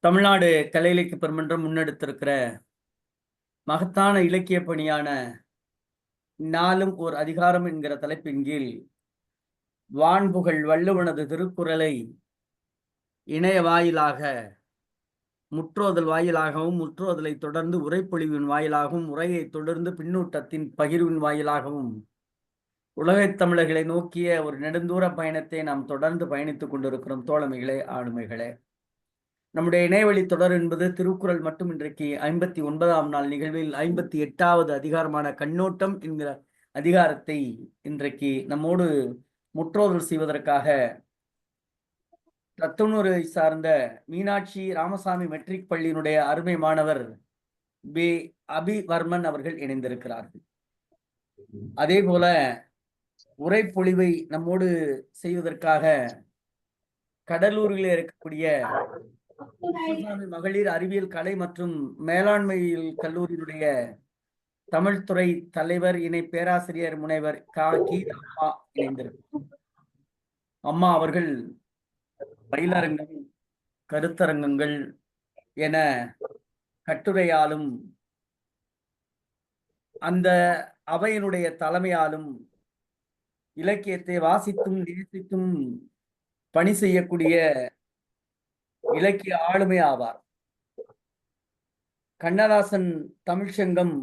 தமிழ்நாடு கலை இலக்கிய பெருமன்றம் முன்னெடுத்திருக்கிற மகத்தான இலக்கிய பணியான நாளும் ஓர் அதிகாரம் என்கிற தலைப்பின் கீழ் வான்புகழ் வள்ளுவனது திருக்குறளை இணைய வாயிலாக முற்றோதல் வாயிலாகவும், முற்றோதலை தொடர்ந்து உரைப்பொழிவின் வாயிலாகவும், உரையை தொடர்ந்து பின்னூட்டத்தின் பகிர்வின் வாயிலாகவும் உலகத் தமிழர்களை நோக்கிய ஒரு நெடுந்தூர பயணத்தை நாம் தொடர்ந்து பயணித்துக் கொண்டிருக்கிறோம். தோழமைகளே, ஆளுமைகளே, நம்முடைய இணையவழி தொடர் என்பது திருக்குறள் மட்டும். இன்றைக்கு 59ஆம் நாள் நிகழ்வில் 58வது அதிகாரமான கண்ணோட்டம் என்கிற அதிகாரத்தை இன்றைக்கு நம்மோடு முற்றோதல் செய்வதற்காக தத்துணூரை சார்ந்த மீனாட்சி ராமசாமி மெட்ரிக் பள்ளியினுடைய அருமை மாணவர் பி அபிவர்மன் அவர்கள் இணைந்திருக்கிறார்கள். அதே போல உரைப்பொழிவை நம்மோடு செய்வதற்காக கடலூரில் இருக்கக்கூடிய மகளிர் அறிவியல் கலை மற்றும் மேலாண்மையில் கல்லூரியினுடைய தமிழ்துறை தலைவர் இணை பேராசிரியர் முனைவர் கீதா அம்மா இணைந்திருக்கிறார். அம்மா அவர்கள் பயிலரங்கம், கருத்தரங்கங்கள் என கட்டுரையாலும் அந்த அவையினுடைய தலைமையாலும் இலக்கியத்தை வாசித்தும் நேசித்தும் பணி செய்யக்கூடிய இலக்கிய ஆளுமை ஆவார். கண்ணதாசன் தமிழ்ச்சங்கம்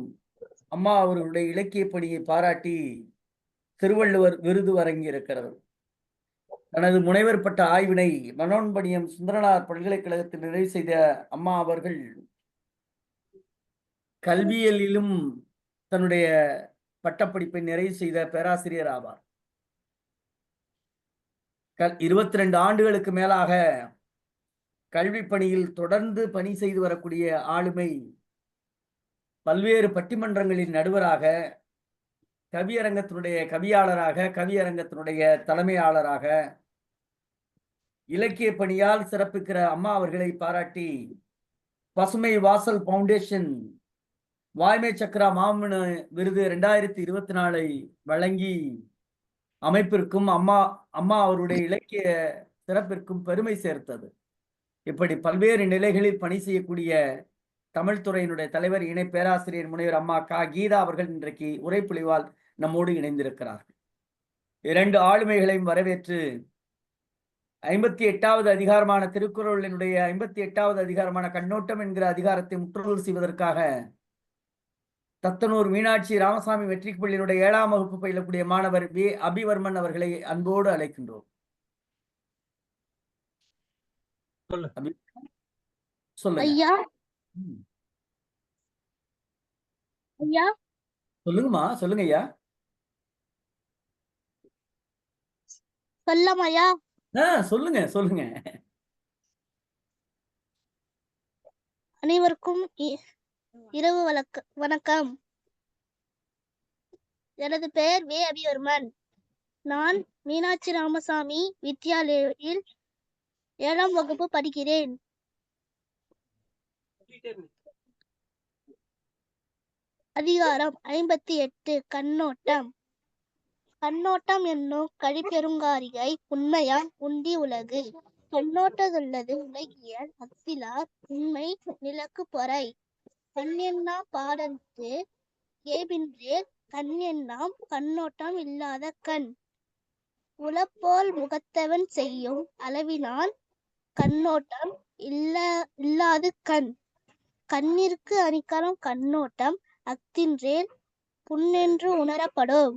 அம்மா அவர்களுடைய இலக்கிய பணியை பாராட்டி திருவள்ளுவர் விருது வழங்கி இருக்கிறது. தனது முனைவர் பட்ட ஆய்வினை மனோன்மணியம் சுந்தரனார் பல்கலைக்கழகத்தில் நிறைவு செய்த அம்மா அவர்கள் கல்வியலிலும் தன்னுடைய பட்டப்படிப்பை நிறைவு செய்த பேராசிரியர் ஆவார். 22 ஆண்டுகளுக்கு மேலாக கல்வி பணியில் தொடர்ந்து பணி செய்து வரக்கூடிய ஆளுமை. பல்வேறு பட்டிமன்றங்களின் நடுவராக, கவியரங்கத்தினுடைய கவியாளராக, கவியரங்கத்தினுடைய தலைமையாளராக இலக்கிய பணியால் சிறப்பிக்கிற அம்மா அவர்களை பாராட்டி பசுமை வாசல் பவுண்டேஷன் வாய்மை சக்கரா மாமன விருது 2024 வழங்கி அமைப்பிற்கும் அம்மா அவருடைய இலக்கிய சிறப்பிற்கும் பெருமை சேர்த்தது. இப்படி பல்வேறு நிலைகளில் பணி செய்யக்கூடிய தமிழ்துறையினுடைய தலைவர் இணை பேராசிரியர் முனைவர் அம்மா கீதா அவர்கள் இன்றைக்கு உரைப்பொழிவால் நம்மோடு இணைந்திருக்கிறார்கள். 2 ஆளுமைகளையும் வரவேற்று 58வது அதிகாரமான திருக்குறளினுடைய 58வது அதிகாரமான கண்ணோட்டம் என்கிற அதிகாரத்தை முற்றுதல் செய்வதற்காக தத்தனூர் மீனாட்சி ராமசாமி மெட்ரிக் பள்ளியினுடைய 7ஆம் வகுப்பு பயிலக்கூடிய மாணவர் பி அபிவர்மன் அவர்களை அன்போடு அழைக்கின்றோம். சொல்லுங்கம்மா, சொல்லுங்க ஐயா. சொல்லுங்க சொல்லுங்க. அனைவருக்கும் இரவு வணக்கம். எனது பெயர் வே அபிவர்மன். நான் மீனாட்சி ராமசாமி வித்யாலயில் 7ஆம் வகுப்பு படிக்கிறேன். அதிகாரம் 58 கண்ணோட்டம். கண்ணோட்டம் என்னும் கழிப்பெருங்காரிகை உண்மையான் உண்டி உலகு கண்ணோட்டதுள்ளது உலகியல் அச்சிலார் உண்மை நிலக்கு பொறை கண்ணெண்ணா பாடத்து ஏபின்றே கண்ணெண்ணாம் கண்ணோட்டம் இல்லாத கண் உளப்போல் முகத்தவன் செய்யும் அளவினால் கண்ணோட்டம் இல்லாது கண் கண்ணிற்கு அணிக்கலம் கண்ணோட்டம் அத்தின்றேல் புண்ணென்று உணரப்படும்.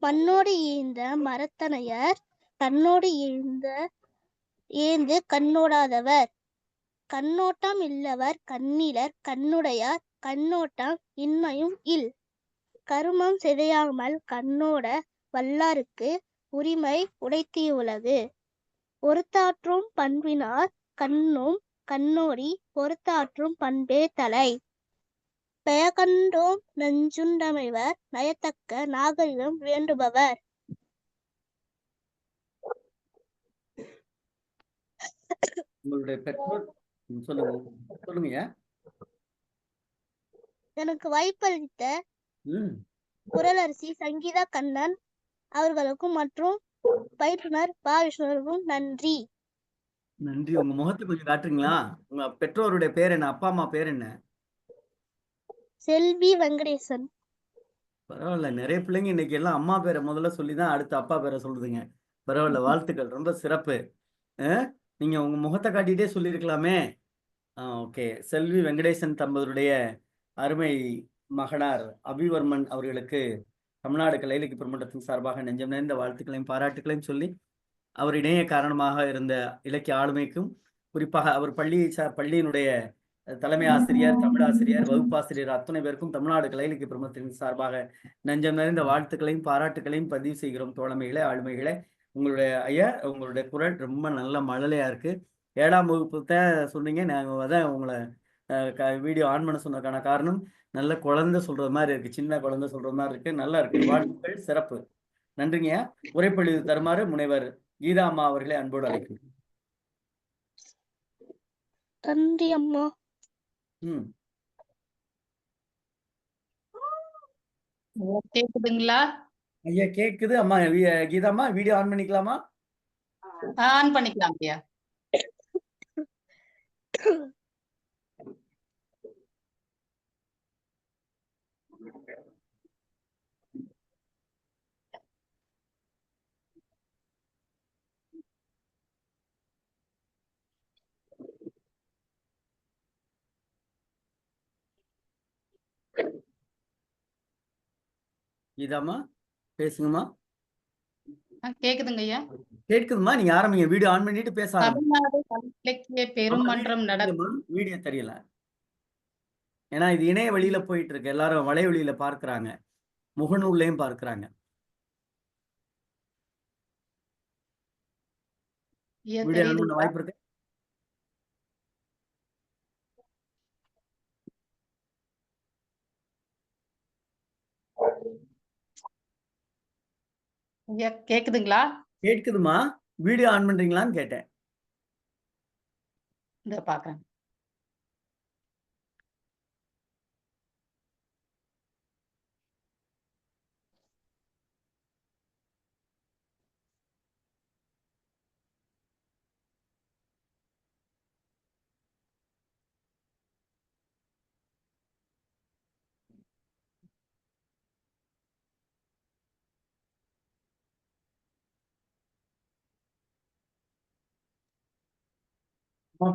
மண்ணோடு ஈந்த மரத்தனையர் தன்னோடு ஏந்து கண்ணோடாதவர் கண்ணோட்டம் இல்லவர் கண்ணிலர் கண்ணுடையார் கண்ணோட்டம் இன்மையும் இல் கருமம் சிதையாமல் கண்ணோட வல்லாருக்கு உரிமை உடைத்தியுள்ளது. ஒருத்தாற்றும் பண்பினார் கண்ணும் கண்ணோடி பொறுத்தாற்றும் பண்பே தலை பெயகண்டோம் நஞ்சுண்டமைவர் நயத்தக்க நாகரிகம் வேண்டுபவர். உங்களுடைய பெற்றோர் சொல்லுங்க. எனக்கு வாய்ப்பளித்த குரலரசி சங்கீதா கண்ணன் அவர்களுக்கும் மற்றும் பயிற்றுனர் பா விஷ்ணுவுக்கும் நன்றி. நன்றி. உங்க முகத்தை கொஞ்சம் காட்டுறீங்களா? உங்க பெற்றோருடைய பேர் என்ன? அப்பா அம்மா பேர் என்ன? செல்வி வெங்கடேசன். பரவாயில்ல. நிறைய பிள்ளைங்க இன்னைக்கு எல்லாம் அம்மா பேரை முதல்ல சொல்லிதான் அடுத்து அப்பா பேரை சொல்லுதுங்க. பரவாயில்ல, வாழ்த்துக்கள், ரொம்ப சிறப்பு. நீங்க உங்க முகத்தை காட்டிட்டே சொல்லியிருக்கலாமே. ஓகே. செல்வி வெங்கடேசன் தம்பதியுடைய அருமை மகனார் அபிவர்மன் அவர்களுக்கு தமிழ்நாடு கலை இலக்கிய பெருமன்றத்தின் சார்பாக நெஞ்சம் நிறைந்த வாழ்த்துக்களையும் பாராட்டுகளையும் சொல்லி, அவர் இணைய காரணமாக இருந்த இலக்கிய ஆளுமைக்கும், குறிப்பாக அவர் பள்ளியினுடைய தலைமை ஆசிரியர், தமிழாசிரியர், வகுப்பாசிரியர் அத்தனை பேருக்கும் தமிழ்நாடு கலை இலக்கிய பெருமன்றத்தின் சார்பாக நெஞ்சம் நிறைந்த வாழ்த்துக்களையும் பாராட்டுகளையும் பதிவு செய்கிறோம். தோழமைகளே, ஆளுமைகளே, உங்களுடைய ஐயா, உங்களுடைய குரல் ரொம்ப நல்ல மழலையா இருக்கு. 7ஆம் வகுப்பு தான் சொன்னீங்க. நாங்கள் அதான் உங்களை வீடியோ ஆன் பண்ண சொன்னதுக்கான காரணம், நல்ல குழந்தை சொல்றது மாதிரி இருக்கு, சின்ன குழந்தை சொல்றது மாதிரி இருக்கு, நல்லா இருக்கு. வாழ்த்துக்கள், சிறப்பு. நன்றிங்க. உரைப்பொழிவு தருமாறு முனைவர் கீதா அம்மா அவர்களை அன்போடு அழைக்கிறேன். நன்றி அம்மா. கேக்குதுங்களா? ஐயா கேக்குது அம்மா. கீதா அம்மா வீடியோ ஆன் பண்ணிக்கலாமா? ஆன் பண்ணிக்கலாம் ஐயா. கீதாம்மா பேசுங்கம்மா. கேக்குதுங்க ஐயா. கேட்குதுமா, நீங்க ஆரம்பிங்க. வீடியோ ஆன் பண்ணிட்டு பேச தமிழ்நாடு கலை இலக்கிய பெருமன்றம் நடக்கும் வீடியோ தெரியல. ஏன்னா இது இணைய வழியில போயிட்டு இருக்கு, எல்லாரும் வலைவழியில பார்க்கிறாங்க, முகநூல்லையும் பார்க்கிறாங்க. வீடியோ ஆன் பண்ண வாய்ப்பு இருக்கு. ஐயா கேக்குதுங்களா? கேட்குதுமா, வீடியோ ஆன் பண்றீங்களான்னு கேட்டேன். இந்த பாக்குறேன்.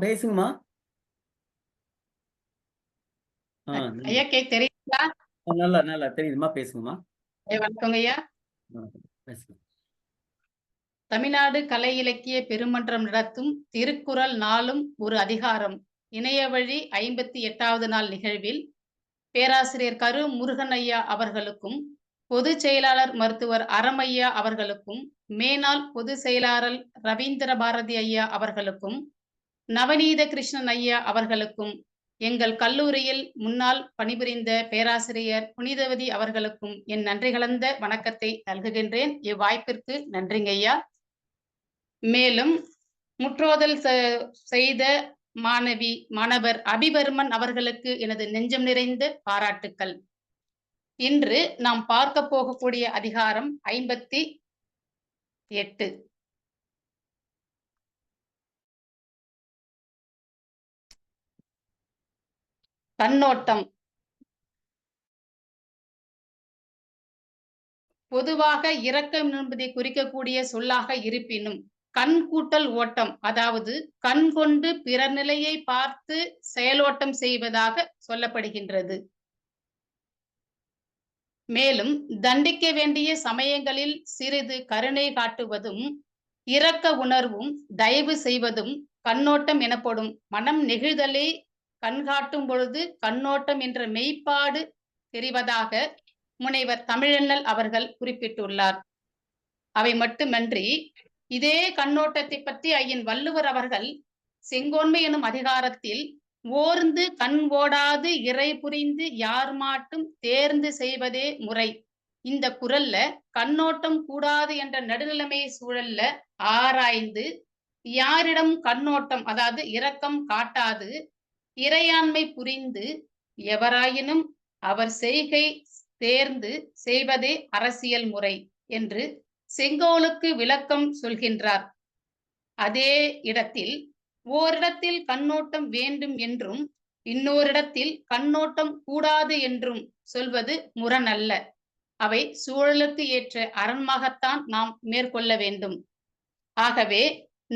பேசுங்கம்மா. ஐயா தெரியுங்களா? நல்லா நல்லா தெரியுதுமா, பேசுங்கம்மா. வணக்கங்க ஐயா. பேசுங்க. தமிழ்நாடு கலை இலக்கிய பெருமன்றம் நடத்தும் திருக்குறள் நாளும் ஒரு அதிகாரம் இணைய வழி 58வது நாள் நிகழ்வில் பேராசிரியர் கரு முருகன் ஐயா அவர்களுக்கும், பொதுச் செயலாளர் மருத்துவர் அரமையா அவர்களுக்கும், மேனாள் பொதுச் செயலாளர் ரவீந்திர பாரதி ஐயா அவர்களுக்கும், நவநீத கிருஷ்ணன் ஐயா அவர்களுக்கும், எங்கள் கல்லூரியில் முன்னாள் பணிபுரிந்த பேராசிரியர் புனிதவதி அவர்களுக்கும் என் நன்றி கலந்த வணக்கத்தை நல்குகின்றேன். இவ்வாய்ப்பிற்கு நன்றிங்க ஐயா. மேலும் முற்றோதல் செய்த மாணவர் அபிவர்மன் அவர்களுக்கு எனது நெஞ்சம் நிறைந்த பாராட்டுக்கள். இன்று நாம் பார்க்க போகக்கூடிய அதிகாரம் 58. கண்ணோட்டம். பொதுவாக இரக்கம் என்பதை குறிக்கக்கூடிய சொல்லாக இருப்பினும், கண் கூட்டல் ஓட்டம், அதாவது கண் கொண்டு பிற நிலையை பார்த்து செயலோட்டம் செய்வதாக சொல்லப்படுகின்றது. மேலும் தண்டிக்க வேண்டிய சமயங்களில் சிறிது கருணை காட்டுவதும், இரக்க உணர்வும் தயவு செய்வதும் கண்ணோட்டம் எனப்படும். மனம் நெகிழ்தலை கண்காட்டும் பொழுது கண்ணோட்டம் என்ற மெய்ப்பாடு தெரிவதாக முனைவர் தமிழண்ணல் அவர்கள் குறிப்பிட்டுள்ளார். அவை மட்டுமன்றி, இதே கண்ணோட்டத்தை பற்றி ஐயன் வள்ளுவர் அவர்கள் செங்கோன்மை எனும் அதிகாரத்தில் ஓர்ந்து கண் ஓடாது இறை புரிந்து யார் மாட்டும் தேர்ந்து செய்வதே முறை, இந்த குறள்ல கண்ணோட்டம் கூடாது என்ற நடுநிலைமை சூழல்ல ஆராய்ந்து, யாரிடம் கண்ணோட்டம் அதாவது இரக்கம் காட்டாது இறையாண்மை புரிந்து எவராயினும் அவர் செய்கை தேர்ந்து செய்வதே அரசியல் முறை என்று செங்கோலுக்கு விளக்கம் சொல்கின்றார். அதே இடத்தில் ஓரிடத்தில் கண்ணோட்டம் வேண்டும் என்றும் இன்னோரிடத்தில் கண்ணோட்டம் கூடாது என்றும் சொல்வது முரணல்ல. அவை சூழலுக்கு ஏற்ற அரணாகத்தான் நாம் மேற்கொள்ள வேண்டும். ஆகவே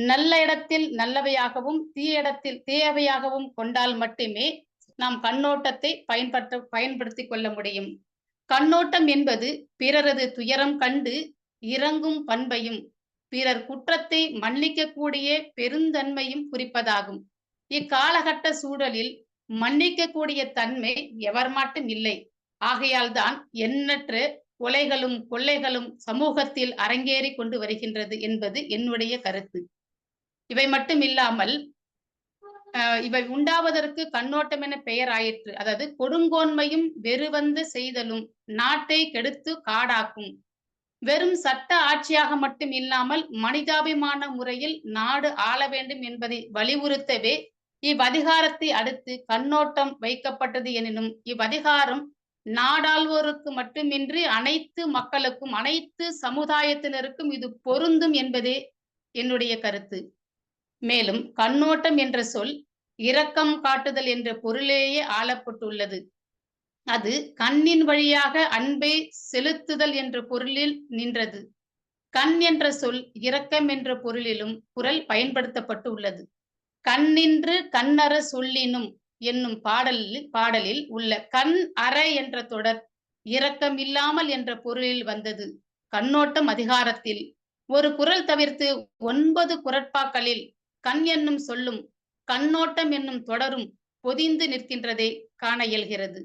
நல்ல இடத்தில் நல்லவையாகவும் தீய இடத்தில் தீயவையாகவும் கொண்டால் மட்டுமே நாம் கண்ணோட்டத்தை பயன்படுத்திக் கொள்ள முடியும். கண்ணோட்டம் என்பது பிறரது துயரம் கண்டு இரங்கும் பண்பையும் பிறர் குற்றத்தை மன்னிக்கக்கூடிய பெருந்தன்மையும் குறிப்பதாகும். இக்காலகட்ட சூழலில் மன்னிக்கக்கூடிய தன்மை எவர் மட்டும் இல்லை. ஆகையால் தான் எண்ணற்ற கொலைகளும் கொள்ளைகளும் சமூகத்தில் அரங்கேறி கொண்டு வருகின்றது என்பது என்னுடைய கருத்து. இவை மட்டும் இல்லாமல் இவை உண்டாவதற்கு கண்ணோட்டம் என பெயர் ஆயிற்று. அதாவது கொடுங்கோன்மையும் வெறுவந்த செய்தலும் நாட்டை கெடுத்து காடாக்கும். வெறும் சட்ட ஆட்சியாக மட்டும் இல்லாமல் மனிதாபிமான முறையில் நாடு ஆள வேண்டும் என்பதை வலியுறுத்தவே இவ்வதிகாரத்தை அடுத்து கண்ணோட்டம் வைக்கப்பட்டது. எனினும் இவ்வதிகாரம் நாடாள்வோருக்கு மட்டுமின்றி அனைத்து மக்களுக்கும் அனைத்து சமுதாயத்தினருக்கும் இது பொருந்தும் என்பதே என்னுடைய கருத்து. மேலும் கண்ணோட்டம் என்ற சொல் இரக்கம் காட்டுதல் என்ற பொருளேயே ஆளப்பட்டுள்ளது. அது கண்ணின் வழியாக அன்பை செலுத்துதல் என்ற பொருளில் நின்றது. கண் என்ற சொல் இரக்கம் என்ற பொருளிலும் குரல் பயன்படுத்தப்பட்டு உள்ளது. கண்ணின்று கண்ணற சொல்லினும் என்னும் பாடலில் உள்ள கண் அற என்ற தொடர் இரக்கம் இல்லாமல் என்ற பொருளில் வந்தது. கண்ணோட்டம் அதிகாரத்தில் ஒரு குறள் தவிர்த்து 9 குறட்பாக்களில் கண் என்னும் சொல்லும் கண்ணோட்டம் என்னும் தொடரும் பொதிந்து நிற்கின்றதை காண இயல்கிறது.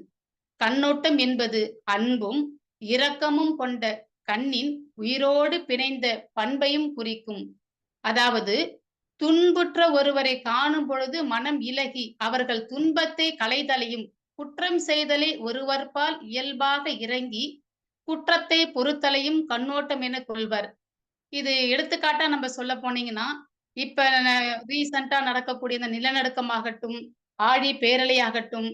கண்ணோட்டம் என்பது அன்பும் இரக்கமும் கொண்ட கண்ணின் உயிரோடு பிணைந்த பண்பையும் குறிக்கும். அதாவது துன்புற்ற ஒருவரை காணும் பொழுது மனம் இலகி அவர்கள் துன்பத்தை களைதலையும் குற்றம் செய்தலை ஒருவர்பால் இயல்பாக இறங்கி குற்றத்தை பொறுத்தலையும் கண்ணோட்டம் என கொள்வர். இது எடுத்துக்காட்டா நம்ம சொல்ல போனீங்கன்னா, இப்ப ரீசெண்டா நடக்கக்கூடிய இந்த நிலநடுக்கமாகட்டும், ஆழி பேரலையாகட்டும்,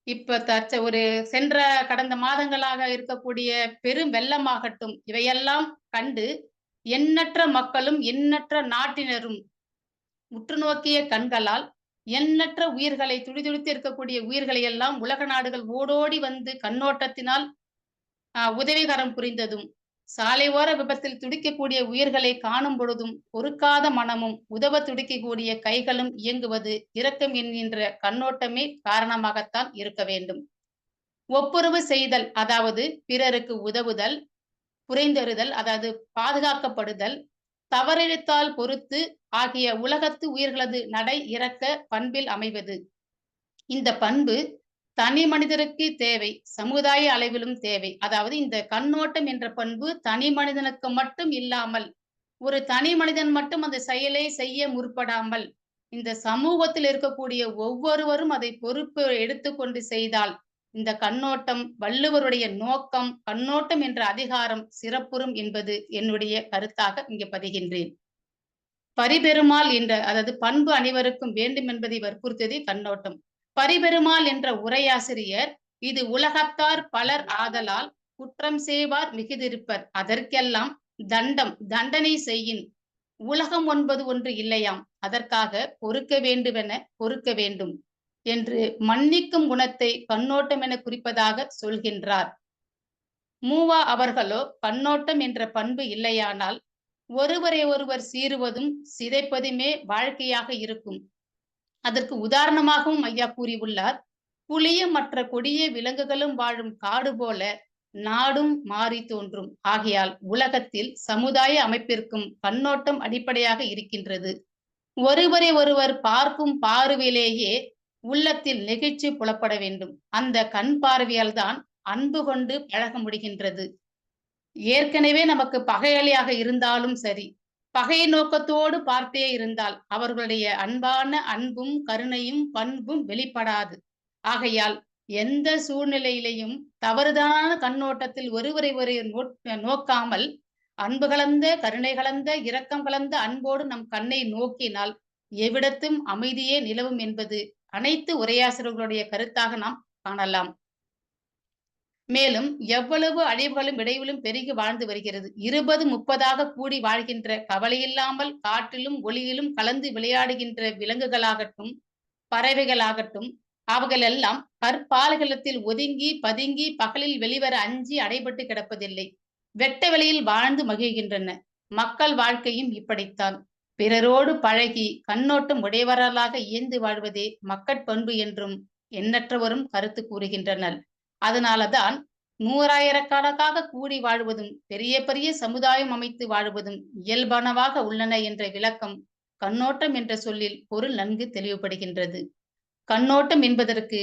இப்ப ஒரு சென்ற கடந்த மாதங்களாக இருக்கக்கூடிய பெரும் வெள்ளமாகட்டும், இவையெல்லாம் கண்டு எண்ணற்ற மக்களும் எண்ணற்ற நாட்டினரும் உற்று நோக்கிய கண்களால் எண்ணற்ற உயிர்களை துடிதுடித்து இருக்கக்கூடிய உயிர்களை எல்லாம் உலக நாடுகள் ஓடோடி வந்து கண்ணோட்டத்தினால் உதவிகரம் புரிந்ததும், சாலை ஓர விபத்தில் துடிக்கக்கூடிய உயிர்களை காணும் பொழுதும் பொறுக்காத மனமும் உதவ துடிக்கக்கூடிய கைகளும் இயங்குவது இரக்கம் என்கின்ற கண்ணோட்டமே காரணமாகத்தான் இருக்க வேண்டும். ஒப்புரவு செய்தல், அதாவது பிறருக்கு உதவுதல், புரிந்தறிதல், அதாவது பாதுகாக்கப்படுதல், தவறிழைத்தால் பொறுத்து ஆகிய உலகத்து உயிர்களது நடை இறக்க பண்பில் அமைவது. இந்த பண்பு தனி மனிதருக்கு தேவை, சமுதாய அளவிலும் தேவை. அதாவது இந்த கண்ணோட்டம் என்ற பண்பு தனி மனிதனுக்கு மட்டும் இல்லாமல், ஒரு தனி மனிதன் மட்டும் அந்த செயலை செய்ய முற்படாமல் இந்த சமூகத்தில் இருக்கக்கூடிய ஒவ்வொருவரும் அதை பொறுப்பு எடுத்துக்கொண்டு செய்தால் இந்த கண்ணோட்டம், வள்ளுவருடைய நோக்கம், கண்ணோட்டம் என்ற அதிகாரம் சிறப்புறும் என்பது என்னுடைய கருத்தாக இங்கே பதிகின்றேன். பரிபெருமாள் என்ற, அதாவது பண்பு அனைவருக்கும் வேண்டும் என்பதை வற்புறுத்ததே கண்ணோட்டம். பரிபெருமாள் என்ற உரையாசிரியர், இது உலகத்தார் பலர் ஆதலால் குற்றம் செய்வார் மிகுதிருப்பர், அதற்கெல்லாம் தண்டனை செய்யின் உலகம் ஒன்று இல்லையாம், அதற்காக பொறுக்க வேண்டுமென பொறுக்க வேண்டும் என்று மன்னிக்கும் குணத்தை கண்ணோட்டம் என குறிப்பதாக சொல்கின்றார். மூவா அவர்களோ கண்ணோட்டம் என்ற பண்பு இல்லையானால் ஒருவரை ஒருவர் சீறுவதும் சிதைப்பதுமே வாழ்க்கையாக இருக்கும். அதற்கு உதாரணமாகவும் ஐயா கூறியுள்ளார். புலியும் மற்ற கொடிய விலங்குகளும் வாழும் காடு போல நாடும் மாறி தோன்றும். ஆகையால் உலகத்தில் சமுதாய அமைப்பிற்கும் கண்ணோட்டம் அடிப்படையாக இருக்கின்றது. ஒருவரை ஒருவர் பார்க்கும் பார்வையிலேயே உள்ளத்தில் நெகிழ்ச்சி புலப்பட வேண்டும். அந்த கண் பார்வையால் தான் அன்பு கொண்டு பழக முடிகின்றது. ஏற்கனவே நமக்கு பகையாளியாக இருந்தாலும் சரி, பகை நோக்கத்தோடு பார்த்தே இருந்தால் அவர்களுடைய அன்பான அன்பும் கருணையும் பண்பும் வெளிப்படாது. ஆகையால் எந்த சூழ்நிலையிலையும் தவறுதான கண்ணோட்டத்தில் ஒருவரை நோக்காமல் அன்பு கலந்த, கருணை கலந்த, இரக்கம் கலந்த அன்போடு நம் கண்ணை நோக்கினால் எவ்விடத்தும் அமைதியே நிலவும் என்பது அனைத்து உரையாசிரியர்களுடைய கருத்தாக நாம் காணலாம். மேலும் எவ்வளவு அழிவுகளும் விளைவிலும் பெருகி வாழ்ந்து வருகிறது. 20, 30 கூடி வாழ்கின்ற, கவலையில்லாமல் காற்றிலும் ஒளியிலும் கலந்து விளையாடுகின்ற விலங்குகளாகட்டும், பறவைகளாகட்டும், அவைகள் எல்லாம் கற்பாலைகளத்தில் ஒதுங்கி பதுங்கி பகலில் வெளிவர அஞ்சி அடைபட்டு கிடப்பதில்லை. வெட்ட வெளியில் வாழ்ந்து மகிழ்கின்றன. மக்கள் வாழ்க்கையும் இப்படித்தான். பிறரோடு பழகி கண்ணோட்டம் உடையவர்களாக இயந்து வாழ்வதே மக்கட்பண்பு என்றும் எண்ணற்றவரும் கருத்து கூறுகின்றனர். அதனாலதான் 100,000கணக்காக கூடி வாழ்வதும் பெரிய பெரிய சமுதாயம் அமைத்து வாழ்வதும் இயல்பானவாக உள்ளன என்ற விளக்கம் கண்ணோட்டம் என்ற சொல்லில் பொருள் நன்கு தெளிவுபடுகின்றது. கண்ணோட்டம் என்பதற்கு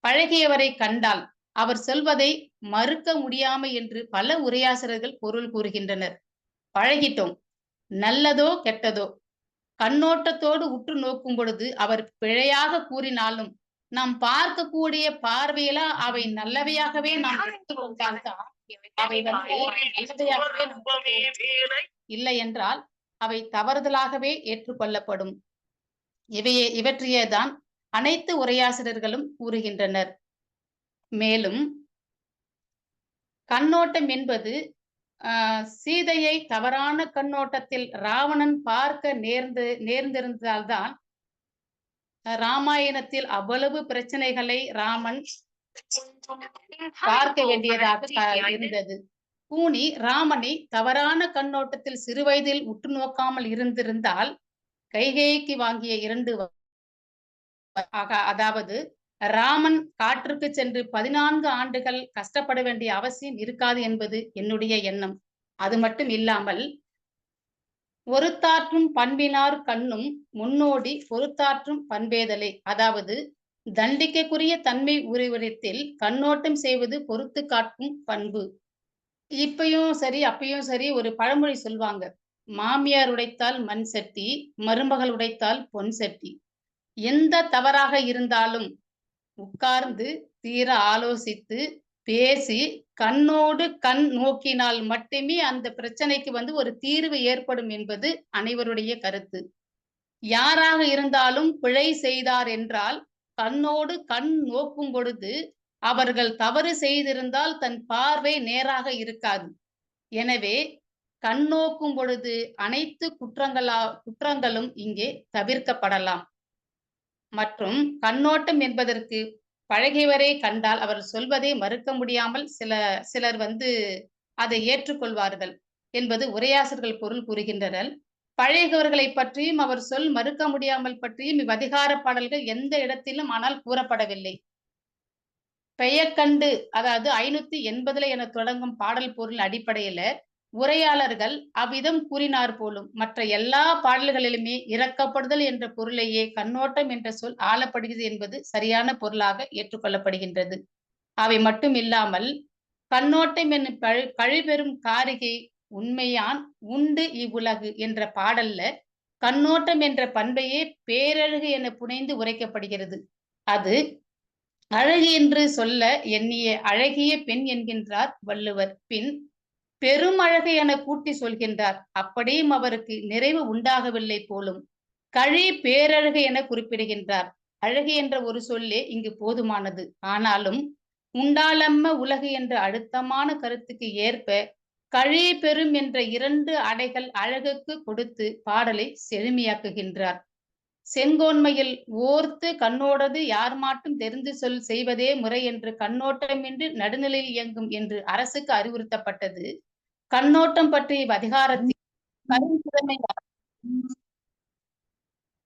பழகியவரை கண்டால் அவர் சொல்வதை மறுக்க முடியாமை என்று பல உரையாசிரியர்கள் பொருள் கூறுகின்றனர். பழகிட்டோம், நல்லதோ கெட்டதோ கண்ணோட்டத்தோடு உற்று நோக்கும் பொழுது அவர் பிழையாக கூறினாலும் நாம் பார்க்கக்கூடிய பார்வையில அவை நல்லவையாகவே நாம் எடுத்துக்கொண்டால்தான் அவை நல்லவையாகவே இல்லை என்றால் அவை தவறுதலாகவே ஏற்றுக்கொள்ளப்படும். இவற்றையேதான் அனைத்து உரையாசிரியர்களும் கூறுகின்றனர். மேலும் கண்ணோட்டம் என்பது சீதையை தவறான கண்ணோட்டத்தில் ராவணன் பார்க்க நேர்ந்திருந்தால்தான் ராமாயணத்தில் அவ்வளவு பிரச்சனைகளை ராமன் பார்க்க வேண்டியதாக இருந்தது. கூனி ராமனை தவறான கண்ணோட்டத்தில் சிறுவயதில் உற்று நோக்காமல் இருந்திருந்தால் கைகேயிக்கு வாங்கிய 2 அதாவது ராமன் காற்றுக்கு சென்று 14 ஆண்டுகள் கஷ்டப்பட வேண்டிய அவசியம் இருக்காது என்பது என்னுடைய எண்ணம். அது மட்டும் இல்லாமல் ஒருத்தாற்றும் பண்பினார் கண்ணும் முன்னோடி பொறுத்தாற்றும் பண்பேதலே, அதாவது தண்டிக்கக்குரிய தன்மை உருவத்தில் கண்ணோட்டம் செய்வது பொறுத்து காட்டும் பண்பு. இப்பயும் சரி அப்பயும் சரி ஒரு பழமொழி சொல்வாங்க, மாமியார் உடைத்தால் மண் சட்டி, மருமகள் உடைத்தால் பொன் சட்டி. எந்த தவறாக இருந்தாலும் உட்கார்ந்து தீர ஆலோசித்து பேசி கண்ணோடு கண் நோக்கினால் மட்டுமே அந்த பிரச்சனைக்கு ஒரு தீர்வு ஏற்படும் என்பது அனைவருடைய கருத்து. யாராக இருந்தாலும் பிழை செய்தார் என்றால் கண்ணோடு கண் நோக்கும் பொழுது அவர்கள் தவறு செய்திருந்தால் தன் பார்வை நேராக இருக்காது. எனவே கண் நோக்கும் பொழுது அனைத்து குற்றங்களும் இங்கே தவிர்க்கப்படலாம். மற்றும் கண்ணோட்டம் என்பதற்கு பழகியவரை கண்டால் அவர் சொல்வதை மறுக்க முடியாமல் சிலர் அதை ஏற்றுக்கொள்வார்கள் என்பது உரையாசிரியர்கள் பொருள் கூறுகின்றனர். பழகியவர்களை பற்றியும் அவர் சொல் மறுக்க முடியாமல் பற்றியும் இவ்வதிகார பாடல்கள் எந்த இடத்திலும் ஆனால் கூறப்படவில்லை. பெயர்கண்டு, அதாவது 580 என தொடங்கும் பாடல் பொருள் அடிப்படையில உரையாளர்கள் அவ்விதம் கூறினார் போலும் மற்ற எல்லா பாடல்களிலுமே இறக்கப்படுதல் என்ற பொருளையே கண்ணோட்டம் என்ற சொல் ஆளப்படுகிறது என்பது சரியான பொருளாக ஏற்றுக்கொள்ளப்படுகின்றது. அவை மட்டும் இல்லாமல் கண்ணோட்டம் என்னும் கழிபெறும் காரிகை உண்மையான் உண்டு இவ்வுலகு என்ற பாடல்ல கண்ணோட்டம் என்ற பண்பையே பேரழகு என புனைந்து உரைக்கப்படுகிறது. அது அழகு என்று சொல்ல எண்ணிய அழகிய பெண் என்கின்றார் வள்ளுவர். பின் பெருமழகு என கூட்டி சொல்கின்றார். அப்படியும் அவருக்கு நிறைவு உண்டாகவில்லை போலும். கழி பேரழகு என குறிப்பிடுகின்றார். அழகு என்ற ஒரு சொல்லே இங்கு போதுமானது. ஆனாலும் உண்டாலம்ம உலகு என்ற அழுத்தமான கருத்துக்கு ஏற்ப கழி பெரும் என்ற 2 அடைகள் அழகுக்கு கொடுத்து பாடலை செழுமையாக்குகின்றார். செங்கோன்மையில் ஓர்த்து கண்ணோடது யார் மாட்டும் தெரிந்து சொல் செய்வதே முறை என்று கண்ணோட்டமின்றி நடுநிலையில் இயங்கும் என்று அரசுக்கு அறிவுறுத்தப்பட்டது. கண்ணோட்டம் பற்றிய அதிகாரத்தில்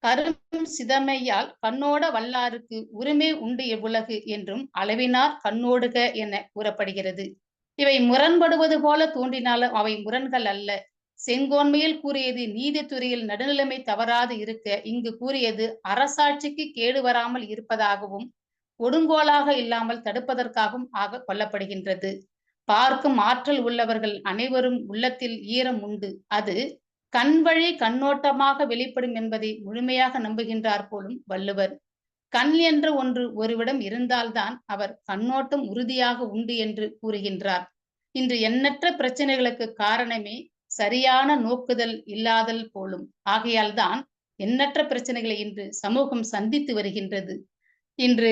கரும் சிதமையால் கண்ணோட வல்லாருக்கு உரிமை உண்டு இவ்வுலகு என்றும் அளவினார் கண்ணோடுக என கூறப்படுகிறது. இவை முரண்படுவது போல தோன்றினாலும் அவை முரண்கள் அல்ல. செங்கோன்மையில் கூறியது நீதித்துறையில் நடுநிலைமை தவறாது இருக்க, இங்கு கூறியது அரசாட்சிக்கு கேடு வராமல் இருப்பதாகவும் கொடுங்கோலாக இல்லாமல் தடுப்பதற்காகவும் ஆக கொள்ளப்படுகின்றது. பார்க்கும் ஆற்றல் உள்ளவர்கள் அனைவரும் உள்ளத்தில் ஈரம் உண்டு, அது கண் வழி கண்ணோட்டமாக வெளிப்படும் என்பதை முழுமையாக நம்புகின்றார் போலும் வள்ளுவர். கண் என்ற ஒன்று ஒருவிடம் இருந்தால்தான் அவர் கண்ணோட்டம் உறுதியாக உண்டு என்று கூறுகின்றார். இன்று எண்ணற்ற பிரச்சனைகளுக்கு காரணமே சரியான நோக்குதல் இல்லாதல் போலும். ஆகையால் தான் எண்ணற்ற பிரச்சனைகளை இன்று சமூகம் சந்தித்து வருகின்றது. இன்று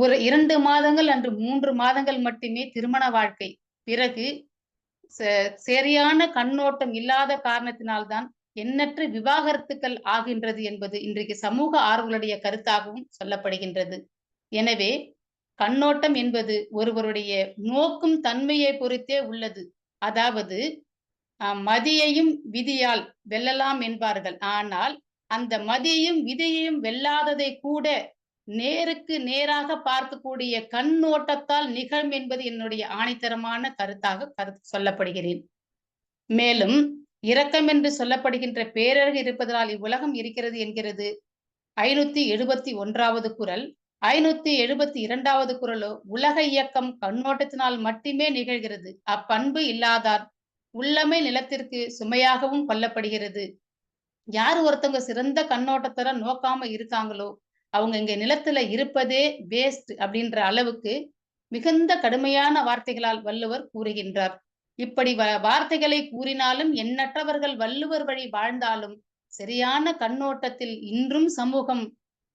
ஒரு 2 மாதங்கள் அன்று 3 மாதங்கள் மட்டுமே திருமண வாழ்க்கை. பிறகு சரியான கண்ணோட்டம் இல்லாத காரணத்தினால்தான் எண்ணற்ற விவாகரத்துக்கள் ஆகின்றது என்பது இன்றைக்கு சமூக ஆர்வலருடைய கருத்தாகவும் சொல்லப்படுகின்றது. எனவே கண்ணோட்டம் என்பது ஒருவருடைய நோக்கும் தன்மையை பொறுத்தே உள்ளது. அதாவது மதியையும் விதியால் வெல்லலாம் என்பார்கள். ஆனால் அந்த மதியையும் விதியையும் வெல்லாததை கூட நேருக்கு நேராக பார்க்கக்கூடிய கண்ணோட்டத்தால் நிகழும் என்பது என்னுடைய ஆணித்தரமான கருத்தாக சொல்லப்படுகிறேன். மேலும் இரக்கம் என்று சொல்லப்படுகின்ற பேரழகு இருப்பதனால் இவ்வுலகம் இருக்கிறது என்கிறது 571வது குறள். 572வது குறளோ உலக இயக்கம் கண்ணோட்டத்தினால் மட்டுமே நிகழ்கிறது. அப்பண்பு இல்லாதார் உள்ளமை நிலத்திற்கு சுமையாகவும் கொல்லப்படுகிறது. யார் ஒருத்தவங்க சிறந்த கண்ணோட்டத்தர நோக்காம இருக்காங்களோ அவங்க இங்க நிலத்துல இருப்பதே வேஸ்ட் அப்படின்ற அளவுக்கு மிகுந்த கடுமையான வார்த்தைகளால் வள்ளுவர் கூறுகின்றார். இப்படி வார்த்தைகளை கூறினாலும் எண்ணற்றவர்கள் வள்ளுவர் வழி வாழ்ந்தாலும் சரியான கண்ணோட்டத்தில் இன்றும் சமூகம்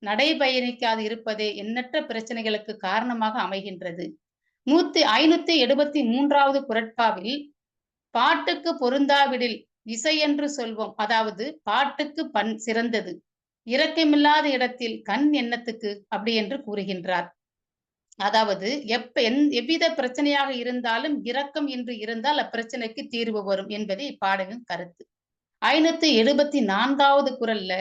நடைபயணிக்காது இருப்பதே எண்ணற்ற பிரச்சனைகளுக்கு காரணமாக அமைகின்றது. 573வது குறட்பாவில் பாட்டுக்கு பொருந்தாவிடில் இசை என்று சொல்வோம். அதாவது பாட்டுக்கு பண் சிறந்தது, இரக்கமில்லாத இடத்தில் கண் எண்ணத்துக்கு அப்படி என்று கூறுகின்றார். அதாவது எவ்வித பிரச்சனையாக இருந்தாலும் இரக்கம் என்று இருந்தால் அப்பிரச்சனைக்கு தீர்வு வரும் என்பதே இப்பாடலின் கருத்து. 574வது குறள்ல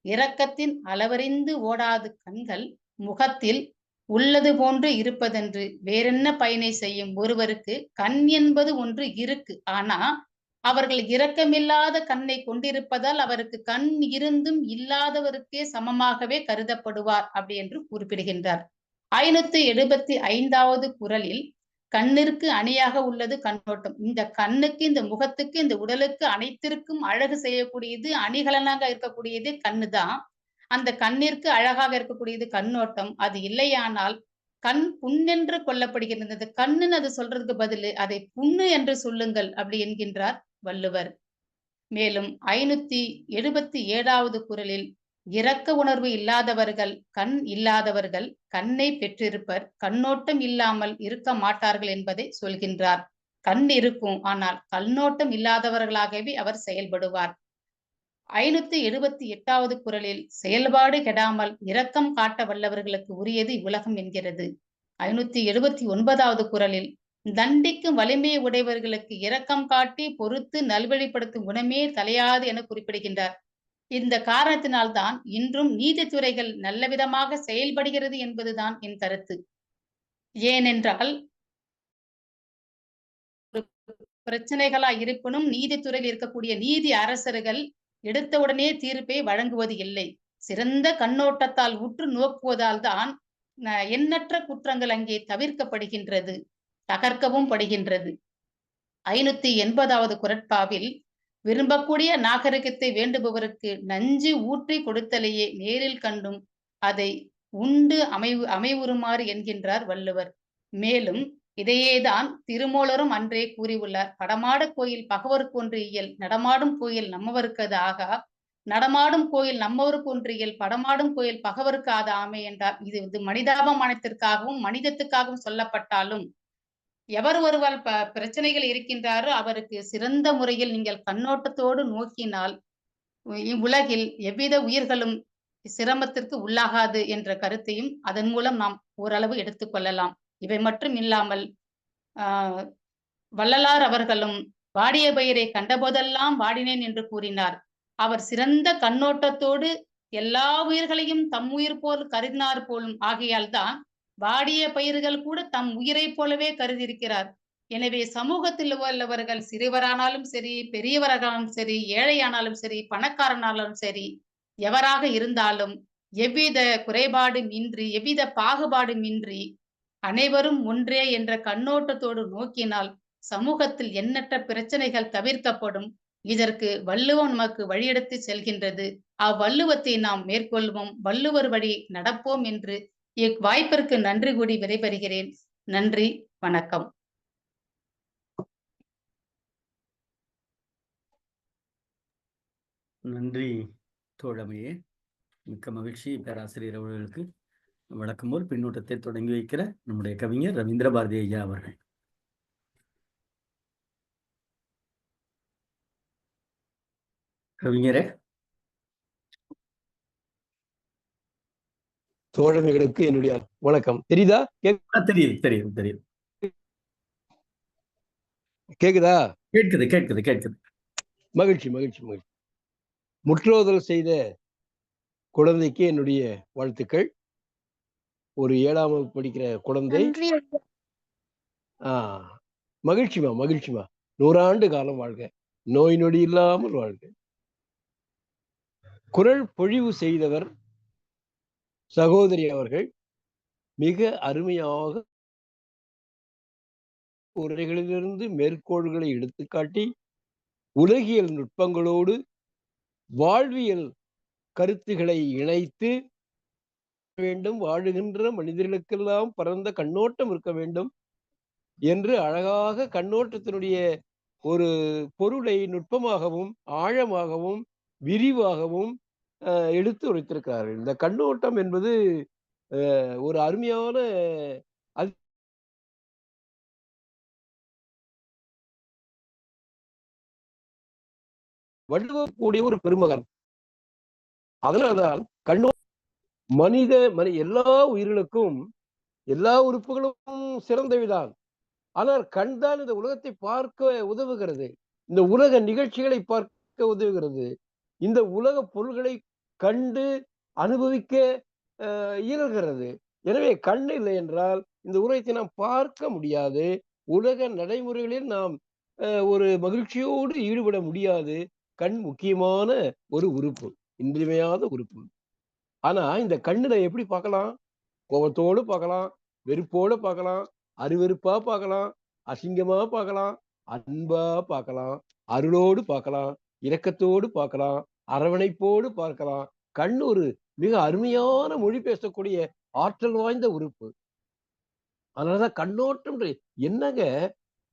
இரக்கத்தின் அளவறிந்து ஓடாது கண்கள் முகத்தில் உள்ளது போன்று இருப்பதென்று வேறென்ன பயனை செய்யும் ஒருவருக்கு கண் என்பது ஒன்று இருக்கு. ஆனா அவர்கள் இரக்கமில்லாத கண்ணை கொண்டிருப்பதால் அவருக்கு கண் இருந்தும் இல்லாதவருக்கே சமமாகவே கருதப்படுவார் அப்படி என்று குறிப்பிடுகின்றார். 575வது குறளில் கண்ணிற்கு அணியாக உள்ளது கண்ணோட்டம். இந்த கண்ணுக்கு, இந்த முகத்துக்கு, இந்த உடலுக்கு அனைத்திற்கும் அழகு செய்யக்கூடியது, அணிகலனாக இருக்கக்கூடியது கண்ணுதான். அந்த கண்ணிற்கு அழகாக இருக்கக்கூடியது கண்ணோட்டம். அது இல்லையானால் கண் புண்ணென்று கொல்லப்படுகின்றது. கண்ணுன்னு அது சொல்றதுக்கு பதில் அதை புண்ணு என்று சொல்லுங்கள் அப்படி என்கின்றார் வள்ளுவர். மேலும் 577வது குறளில் இரக்க உணர்வு இல்லாதவர்கள், கண் இல்லாதவர்கள் கண்ணை பெற்றிருப்பர், கண்ணோட்டம் இல்லாமல் இருக்க மாட்டார்கள் என்பதை சொல்கின்றார். கண் இருக்கும், ஆனால் கண்ணோட்டம் இல்லாதவர்களாகவே அவர் செயல்படுவார். 578வது குறளில் செயல்பாடு கெடாமல் இரக்கம் காட்ட வல்லவர்களுக்கு உரியது இவ்வுலகம் என்கிறது. 579வது குறளில் தண்டிக்கும் வலிமையை உடையவர்களுக்கு இரக்கம் காட்டி பொறுத்து நல்வழிப்படுத்தும் குணமே தலையாது என குறிப்பிடுகின்றார். இந்த காரணத்தினால்தான் இன்றும் நீதித்துறைகள் நல்ல விதமாக செயல்படுகிறது என்பதுதான் என் கருத்து. ஏனென்றால் பிரச்சனைகளா இருப்பினும் நீதித்துறையில் இருக்கக்கூடிய நீதி அரசர்கள் எடுத்தவுடனே தீர்ப்பை வழங்குவது இல்லை. சிறந்த கண்ணோட்டத்தால் உற்று நோக்குவதால் தான் எண்ணற்ற குற்றங்கள் அங்கே தவிர்க்கப்படுகின்றது, தகர்க்கவும் படுகின்றது. 580வது குறட்பாவில் விரும்பக்கூடிய நாகரிகத்தை வேண்டுபவருக்கு நஞ்சு ஊற்றி கொடுத்தலையே நேரில் கண்டும் அதை உண்டு அமைவுறுமாறு என்கின்றார் வள்ளுவர். மேலும் இதையேதான் திருமூலரும் அன்றே கூறியுள்ளார். படமாடு கோயில் பகவருக்கு ஒன்று இயல், நடமாடும் கோயில் நம்மவருக்கு அது ஆகா, நடமாடும் கோயில் நம்மவருக்கு ஒன்று இயல், படமாடும் கோயில் பகவருக்கு அது ஆமை என்றார். இது மனிதாபமானத்திற்காகவும் மனிதத்துக்காகவும் சொல்லப்பட்டாலும் எவர் ஒருவர் பிரச்சனைகள் இருக்கின்றாரோ அவருக்கு சிறந்த முறையில் நீங்கள் கண்ணோட்டத்தோடு நோக்கினால் இவ்வுலகில் எவ்வித உயிர்களும் சிரமத்திற்கு உள்ளாகாது என்ற கருத்தையும் அதன் மூலம் நாம் ஓரளவு எடுத்துக்கொள்ளலாம். இவை மட்டும் இல்லாமல் வள்ளலார் அவர்களும் வாடிய பயிரை கண்டபோதெல்லாம் வாடினேன் என்று கூறினார். அவர் சிறந்த கண்ணோட்டத்தோடு எல்லா உயிர்களையும் தம் உயிர் போல் கருதினார் போலும். ஆகையால் தான் வாடிய பயிர்கள் கூட தம் உயிரை போலவே கருதியிருக்கிறார். எனவே சமூகத்தில் உள்ளவர்கள் சிறுவரானாலும் சரி, பெரியவரானாலும் சரி, ஏழையானாலும் சரி, பணக்காரனாலும் சரி, எவராக இருந்தாலும் எவ்வித குறைபாடும் இன்றி, எவ்வித பாகுபாடும் இன்றி அனைவரும் ஒன்றே என்ற கண்ணோட்டத்தோடு நோக்கினால் சமூகத்தில் எண்ணற்ற பிரச்சனைகள் தவிர்க்கப்படும். இதற்கு வள்ளுவம் நமக்கு வழியெடுத்து செல்கின்றது. அவ்வள்ளுவத்தை நாம் மேற்கொள்வோம், வள்ளுவர் வழி நடப்போம் என்று இவ்வாய்ப்பிற்கு நன்றி கூடி விடைபெறுகிறேன். நன்றி, வணக்கம். நன்றி தோழமையே, மிக்க மகிழ்ச்சி பேராசிரியர் அவர்களுக்கு. வழக்கம் போல் பின்னூட்டத்தை தொடங்கி வைக்கிற நம்முடைய கவிஞர் ரவீந்திர பாரதி ஐயா அவர்கள். கவிஞரே. தோழமைகளுக்கு என்னுடைய வணக்கம். தெரியுதா? தெரியுது தெரியுது தெரியுது. கேக்குதா? கேட்குது கேட்குது கேட்குது. மகிழ்ச்சி மகிழ்ச்சி மகிழ்ச்சி. முற்றோதல் செய்த குழந்தைக்கு என்னுடைய வாழ்த்துக்கள். ஒரு 7ஆம் வகுப்பு படிக்கிற குழந்தை. நன்றி ஐயா. மகிழ்ச்சிமா மகிழ்ச்சிமா. 100 ஆண்டு காலம் வாழ்க, நோய் நொடி இல்லாமல் வாழ்க. குரல் பொழிவு செய்தவர் சகோதரி அவர்கள் மிக அருமையாக உரைகளிலிருந்து மேற்கோள்களை எடுத்துக்காட்டி உலகியல் நுட்பங்களோடு வாழ்வியல் கருத்துக்களை இணைத்து வேண்டும், வாழுகின்ற மனிதர்களுக்கெல்லாம் பரந்த கண்ணோட்டம் இருக்க வேண்டும் என்று அழகாக கண்ணோட்டத்தினுடைய ஒரு பொருளை நுட்பமாகவும் ஆழமாகவும் விரிவாகவும் எடுத்து உரைத்திருக்கிறார்கள். இந்த கண்ணோட்டம் என்பது ஒரு அருமையான வள்ளுவக்கூடிய ஒரு பெருமகன். அதனால்தான் மனித எல்லா உயிர்களுக்கும் எல்லா உறுப்புகளும் சிறந்தவைதான். ஆனால் கண் தான் இந்த உலகத்தை பார்க்க உதவுகிறது, இந்த உலக நிகழ்ச்சிகளை பார்க்க உதவுகிறது, இந்த உலக பொருள்களை கண்டு அனுபவிக்க இயல்கிறது. எனவே கண் இல்லை என்றால் இந்த உலகத்தை நாம் பார்க்க முடியாது, உலக நடைமுறைகளில் நாம் ஒரு மகிழ்ச்சியோடு ஈடுபட முடியாது. கண் முக்கியமான ஒரு உறுப்பு, இன்றியமையாத உறுப்பு. ஆனா இந்த கண்ணுல எப்படி பார்க்கலாம்? கோபத்தோடு பார்க்கலாம், வெறுப்போடு பார்க்கலாம், அருவெறுப்பா பார்க்கலாம், அசிங்கமா பார்க்கலாம், அன்பா பார்க்கலாம், அருளோடு பார்க்கலாம், இரக்கத்தோடு பார்க்கலாம், அரவணைப்போடு பார்க்கலாம். கண் ஒரு மிக அருமையான மொழி பேசக்கூடிய ஆற்றல் வாய்ந்த உறுப்பு. அதனாலதான் கண்ணோட்டம். என்னங்க,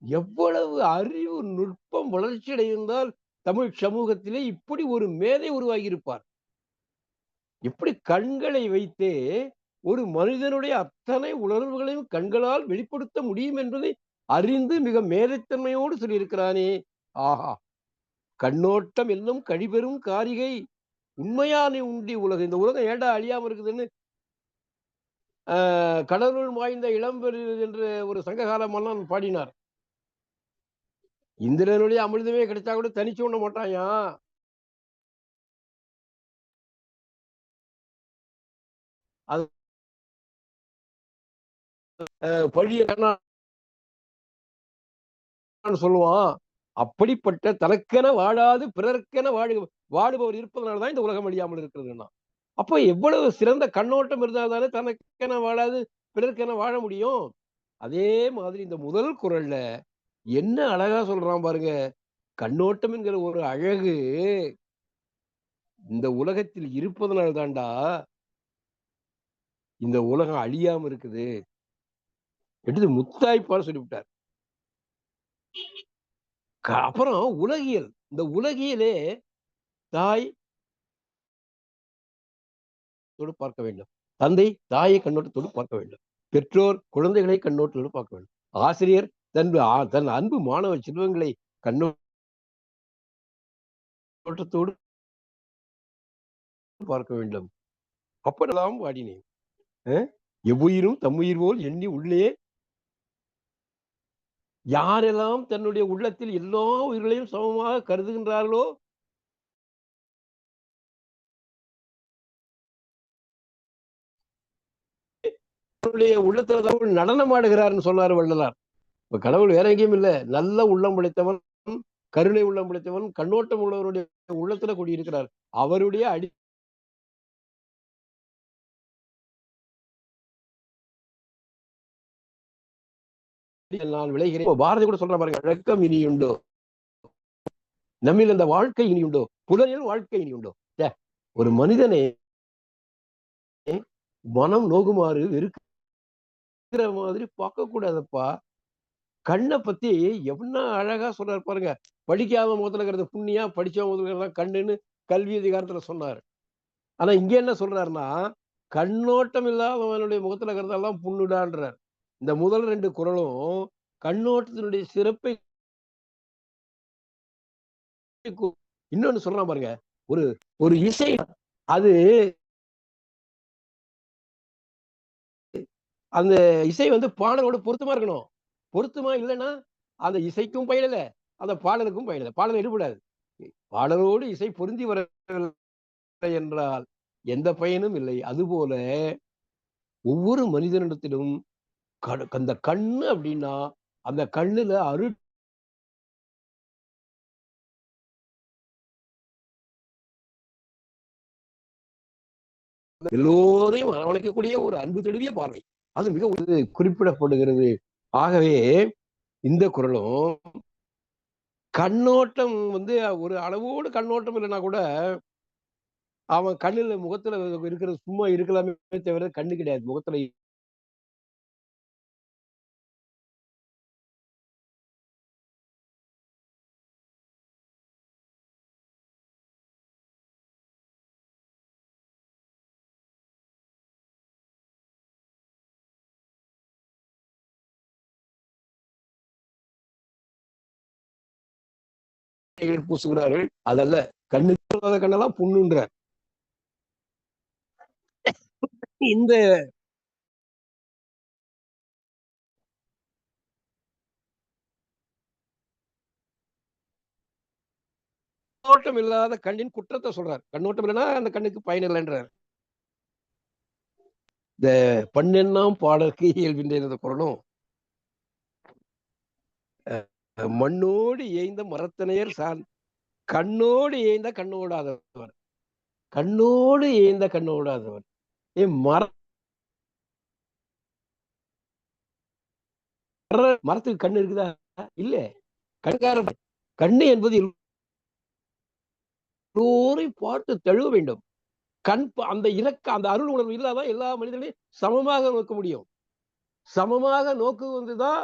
எவ்வளவு அறிவு நுட்பம் வளர்ச்சி அடைந்தால் தமிழ் சமூகத்திலே இப்படி ஒரு மேதை உருவாகி இருப்பார். இப்படி கண்களை வைத்தே ஒரு மனிதனுடைய அத்தனை உணர்வுகளையும் கண்களால் வெளிப்படுத்த முடியும் என்பதை அறிந்து மிக மேதைத்தன்மையோடு சொல்லியிருக்கிறானே. ஆஹா, கண்ணோட்டம் என்னும் கழிபெறும் காரிகை உண்மையானே உண்டி உலகம். இந்த உலகம் ஏண்டா அழியாம இருக்குதுன்னு கடலுள் வாய்ந்த இளம்பெரு என்று ஒரு சங்ககால மன்னன் பாடினார். இந்திரனுடைய அமிர்தமே கிடைச்சா கூட தனிச்சு உண்ண மாட்டாயா. அது பழிய சொல்லுவான். அப்படிப்பட்ட தனக்கென வாழாது பிறர்க்கென வாழுபவர் இருப்பதனால்தான் இந்த உலகம் அழியாமல் இருக்கிறதுன்னா, அப்போ எவ்வளவு சிறந்த கண்ணோட்டம் இருந்தால்தானே தனக்கென வாழாது பிறர்க்கென வாழ முடியும். அதே மாதிரி இந்த முதல் குறள்ல என்ன அழகா சொல்றான் பாருங்க. கண்ணோட்டம் என்கிற ஒரு அழகு இந்த உலகத்தில் இருப்பதனால் தான்டா இந்த உலகம் அழியாம இருக்குது. எடுத்து முத்தாய்ப்பான்னு சொல்லிவிட்டார். அப்புறம் உலகியல், இந்த உலகியலே தாய் பார்க்க வேண்டும், தந்தை தாயை கண்ணோட்டத்தோடு பார்க்க வேண்டும், பெற்றோர் குழந்தைகளை கண்ணோட்டத்தோடு பார்க்க வேண்டும், ஆசிரியர் தன் அன்பு மாணவ செல்வங்களை கண்ணோட்டத்தோடு பார்க்க வேண்டும். அப்பெல்லாம் வாடினேன். எவ்வுயிரும் தம்முயிர் போல் எண்ணி உள்ளே யாரெல்லாம் தன்னுடைய உள்ளத்தில் எல்லா உயிர்களையும் சமமாக கருதுகின்றார்களோ உள்ளத்துல நடனம் ஆடுகிறார்னு சொன்னார் வள்ளலார். இப்ப கடவுள் வேற எங்கேயும் இல்ல, நல்ல உள்ளம் படைத்தவன், கருணை உள்ளம் படைத்தவன், கண்ணோட்டம் உள்ளவருடைய உள்ளத்துல கூடியிருக்கிறார். அவருடைய அடி நான் விளைகிறேன். பாரதி கூட சொல்ற பாருங்க, அழக்கம் இனி உண்டோ நம்மில் அந்த வாழ்க்கை இனி உண்டோ, புலனில் வாழ்க்கை இனி உண்டோ. ஒரு மனிதனை மனம் நோகுமாறு வெறுக்கிற மாதிரி பார்க்க கூடாதப்பா. கண்ணை பத்தி எவ்வளவு அழகா சொல்றாரு பாருங்க. படிக்காம முதல்ல புண்ணியா, படிச்சவங்க முதல்ல கண்ணுன்னு கல்வி அதிகாரத்துல சொன்னாரு. ஆனா இங்க என்ன சொல்றாருன்னா, கண்ணோட்டம் இல்லாதவனுடைய முகத்துல இருக்கிறதெல்லாம் புண்ணுடான்றார். இந்த முதல் 2 குறளும் கண்ணோட்டத்தினுடைய சிறப்பை இன்னொன்னு சொல்றான் பாருங்க. ஒரு ஒரு இசை அது அந்த இசை வந்து பாடலோட பொருத்தமா இருக்கணும். பொருத்தமா இல்லைன்னா அந்த இசைக்கும் பயனில்ல, அந்த பாடலுக்கும் பயனில்லை. பாடல் எடுபடாது. பாடலோடு இசை பொருந்தி வரவில்லை என்றால் எந்த பயனும் இல்லை. அதுபோல ஒவ்வொரு மனிதனிடத்திலும் அந்த கண்ணு அப்படின்னா அந்த கண்ணுல எல்லோரையும் அரவணைக்கக்கூடிய ஒரு அன்பு தெளிவிய பார்வை அது மிக குறிப்பிடப்படுகிறது. ஆகவே இந்த குறளும் கண்ணோட்டம் வந்து ஒரு அளவோடு கண்ணோட்டம் இல்லைன்னா கூட அவன் கண்ணுல முகத்துல இருக்கிறது சும்மா இருக்கலாமே தவிர கண்ணு கிடையாது. முகத்துல பூசுகிறார்கள். அதல்ல, கண்ணுக்கு கண்ணெல்லாம் புண்ணுன்றார். இந்த கண்ணோட்டம் இல்லாத கண்ணின் குற்றத்தை சொல்றார். கண்ணோட்டம் இல்லைன்னா அந்த கண்ணுக்கு பயன் இல்லைன்றார். இந்த பண்ணெண்ணாம் பாடலுக்கு இயல்பின்ற குறளும் மண்ணோடு ஏய்ந்த மரத்தனையர் சான் கண்ணோடு ஏய்ந்த கண்ணோடாதவர், கண்ணோடு ஏய்ந்த கண்ணோடாதவர். மரத்துக்கு கண்ணு இருக்குதா? இல்ல. கண்கார கண்ணு என்பது எல்லோரையும் பார்த்து தழுவ வேண்டும். கண் அந்த அந்த அருள் உணர்வு இல்லாதான் எல்லா மனிதர்களையும் சமமாக நோக்க முடியும். சமமாக நோக்குவதுதான்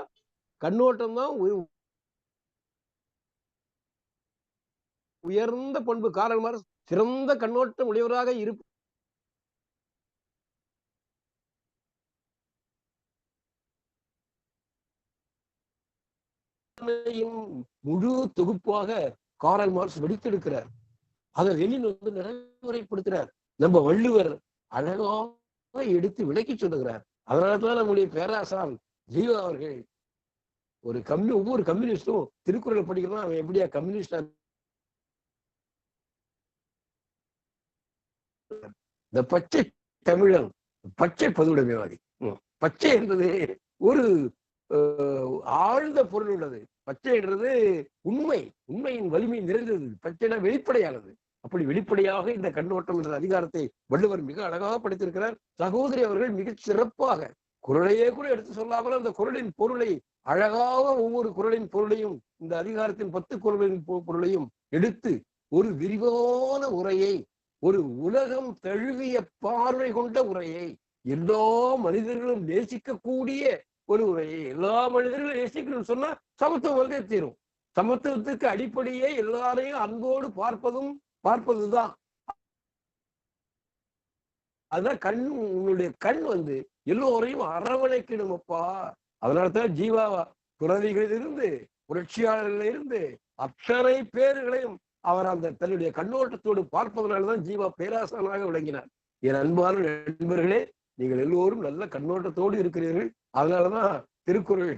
கண்ணோட்டம் தான் உயர்ந்த பண்பு. காரணம் சிறந்த கண்ணோட்டம் உடையவராக இருப்ப முழு தொகுப்பாக காரல் மார்க்ஸ் வெடித்தெடுக்கிறார். அதை லெனின் வந்து நடைமுறைப்படுத்துறார். நம்ம வள்ளுவர் அழகாக எடுத்து விளக்கி சொல்லுகிறார். அதனாலதான் நம்முடைய பேராசான் ஜீவா அவர்கள் ஒவ்வொரு கம்யூனிஸ்டும் திருக்குறளை படிக்கிறோம். அவன் எப்படியா கம்யூனிஸ்டா இந்த பச்சை தமிழன் பச்சை பொதுவுடைமைவாதி. பச்சை என்பது ஒரு ஆழ்ந்த பொருள் உள்ளது. பச்சை என்றது உண்மையின் வலிமை நிறைந்தது. பச்சைனா வெளிப்படையானது. அப்படி வெளிப்படையாக இந்த கண்ணோட்டம் என்ற அதிகாரத்தை வள்ளுவர் மிக அழகாக படைத்திருக்கிறார். சகோதரி அவர்கள் மிக சிறப்பாக குறளையே கூட எடுத்து சொல்லாமல் அந்த குறளின் பொருளை அழகாக ஒவ்வொரு குறளின் பொருளையும் இந்த அதிகாரத்தின் 10 குறளின் பொருளையும் எடுத்து ஒரு விரிவான உரையை, ஒரு உலகம் தழுவிய பார்வை கொண்ட உரையை, எல்லா மனிதர்களும் நேசிக்கக்கூடிய ஒரு உரையை, எல்லா மனிதர்களும் நேசிக்கணும்னு சொன்னா சமத்துவம் வந்தே தீரும். சமத்துவத்துக்கு அடிப்படையே எல்லாரையும் அன்போடு பார்ப்பதுதான். அதுதான் உன்னுடைய கண் வந்து எல்லோரையும் அரவணைக்கணுமப்பா. அதனால்தான் ஜீவா துறவிகளிலிருந்து புரட்சியாளர்களிலிருந்து அத்தனை பேர்களையும் அவர் அந்த தன்னுடைய கண்ணோட்டத்தோடு பார்ப்பதனால்தான் ஜீவா பேராசனாக விளங்கினார். என் அன்பான நண்பர்களே, நீங்கள் எல்லோரும் நல்ல கண்ணோட்டத்தோடு இருக்கிறீர்கள். அதனாலதான் திருக்குறள்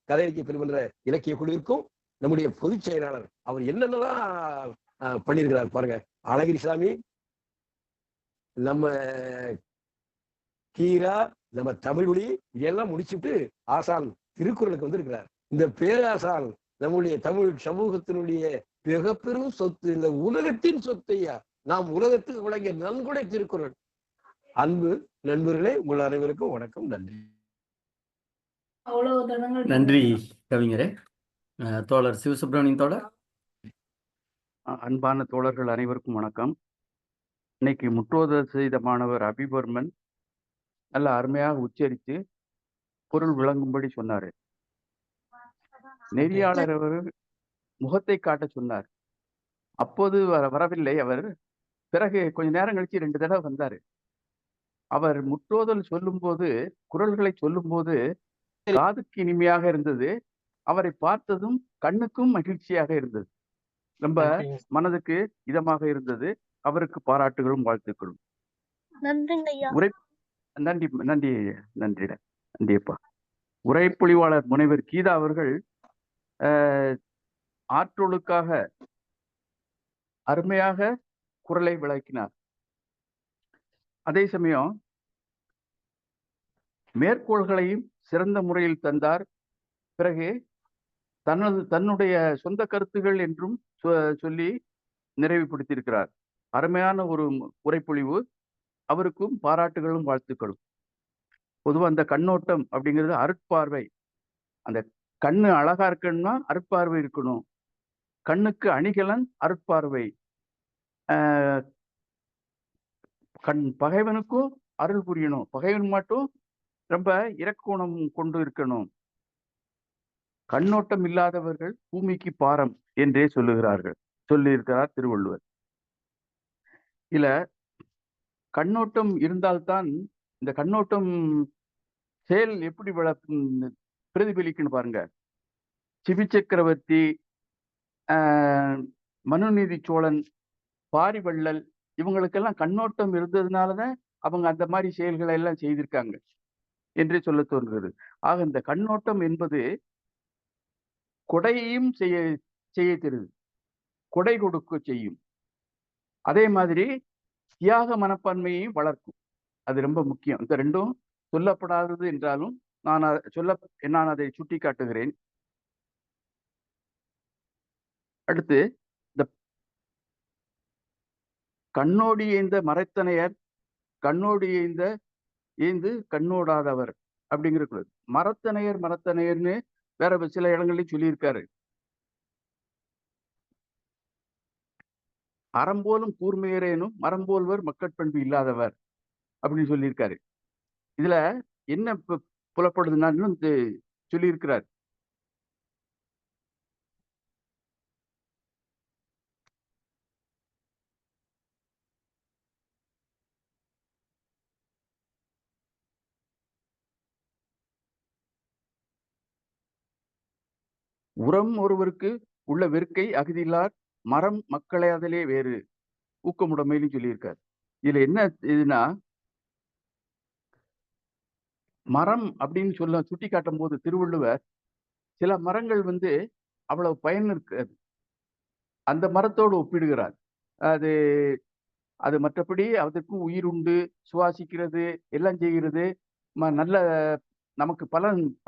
கதைக்கு பெருமன்ற இலக்கிய குழுவிற்கும் நம்முடைய பொதுச் செயலாளர் அவர் என்னென்னதான் பண்ணியிருக்கிறார் பாருங்க. அழகிரிசாமி, நம்ம கீரா, நம்ம தமிழ் மொழி இதெல்லாம் முடிச்சுட்டு ஆசான் திருக்குறளுக்கு வந்து இருக்கிறார். இந்த பேராசான் நம்முடைய தமிழ் சமூகத்தினுடைய மிக பெரும் சொத்து, இந்த உலகத்தின் சொத்தையா நாம் உலகத்துக்கு வழங்கிய நன்கொடை திருக்குறள். அன்பு நண்பர்களே, உங்கள் அனைவருக்கும் வணக்கம். நன்றி. நன்றி கவிஞரே. தோழர் சிவசுப்பிரமணியன் தோழர். அன்பான தோழர்கள் அனைவருக்கும் வணக்கம். இன்னைக்கு முற்றோதல் செய்த மாணவர் அபிபர்மன் நல்ல அருமையாக உச்சரித்து பொருள் விளங்கும்படி சொன்னாரு. நெறியாளர் அவர்கள் முகத்தை காட்ட சொன்னார். அப்போது வரவில்லை அவர். பிறகு கொஞ்ச நேரம் கழிச்சு 2 தடவை வந்தாரு. அவர் முற்றோதல் சொல்லும்போது, குறள்களை சொல்லும்போது காதுக்கு இனிமையாக இருந்தது. அவரை பார்த்ததும் கண்ணுக்கும் மகிழ்ச்சியாக இருந்தது. ரொம்ப நன்றிங்க. மனதுக்கு இதமாக இருந்தது. அவருக்கு பாராட்டுகளும் வாழ்த்துக்களும். நன்றிங்க ஐயா. உரை நன்றி நன்றி நன்றிடா நன்றியப்பா. உரைப்பொழிவாளர் முனைவர் கீதா அவர்கள் ஆற்றலுக்காக அருமையாக குறளை விளக்கினார். அதே சமயம் மேற்கோள்களையும் சிறந்த முறையில் தந்தார். பிறகு தன்னுடைய சொந்த கருத்துகள் என்றும் சொல்லி நிறைவுபடுத்தியிருக்கிறார். அருமையான ஒரு உரைப்பொழிவு. அவருக்கும் பாராட்டுகளும் வாழ்த்துக்களும். பொதுவா அந்த கண்ணோட்டம் அப்படிங்கிறது அருட்பார்வை. அந்த கண்ணு அழகா இருக்கணும்னா அருட்பார்வை இருக்கணும். கண்ணுக்கு அணிகலன் அருட்பார்வை. பகைவனுக்கும் அருள் புரியணும். பகைவன் மட்டும் ரொம்ப இரக்ககுணம் கொண்டு இருக்கணும். கண்ணோட்டம் இல்லாதவர்கள் பூமிக்கு பாரம் என்றே சொல்லியிருக்கிறார் திருவள்ளுவர். இல்ல கண்ணோட்டம் இருந்தால்தான் இந்த கண்ணோட்டம் செயல் எப்படி பிரதிபலிக்குன்னு பாருங்க. சிபி சக்கரவர்த்தி, மனுநீதி சோழன், பாரிவள்ளல் இவங்களுக்கெல்லாம் கண்ணோட்டம் இருந்ததுனாலதான் அவங்க அந்த மாதிரி செயல்களை எல்லாம் செய்திருக்காங்க என்றே சொல்ல தோன்றுகிறது. ஆக இந்த கண்ணோட்டம் என்பது கொடையையும் செய்ய தெரியுது, கொடை கொடுக்க செய்யும். அதே மாதிரி தியாக மனப்பான்மையையும் வளர்க்கும். அது ரொம்ப முக்கியம். இந்த ரெண்டும் சொல்லப்படாதது என்றாலும் நான் அதை சுட்டி காட்டுகிறேன். அடுத்து இந்த கண்ணோடி ஏந்த மரத்தனையர் கண்ணோடி ஏந்து கண்ணோடாதவர் அப்படிங்கிற மரத்தனையர்னு வேற சில இடங்கள்லயும் சொல்லியிருக்காரு. அறம்போலும் கூர்மையரேனும் மரம்போல்வர் மக்கட்பண்பு இல்லாதவர் அப்படின்னு சொல்லியிருக்காரு. இதுல என்ன புலப்படுதுன்னு சொல்லியிருக்கிறார். உரம் ஒருவருக்கு உள்ள வெறுக்கை அகதியில்லார் மரம் மக்களையாதலே வேறு ஊக்கமுடைமைன்னு சொல்லியிருக்காரு. இதுல என்ன இதுனா, மரம் அப்படின்னு சுட்டி காட்டும் போது திருவள்ளுவர் சில மரங்கள் அவ்வளவு பயன் இருக்காது, அந்த மரத்தோடு ஒப்பிடுகிறார். அது மற்றபடி அதற்கும் உயிர் உண்டு, சுவாசிக்கிறது, எல்லாம் செய்கிறது, நல்ல நமக்கு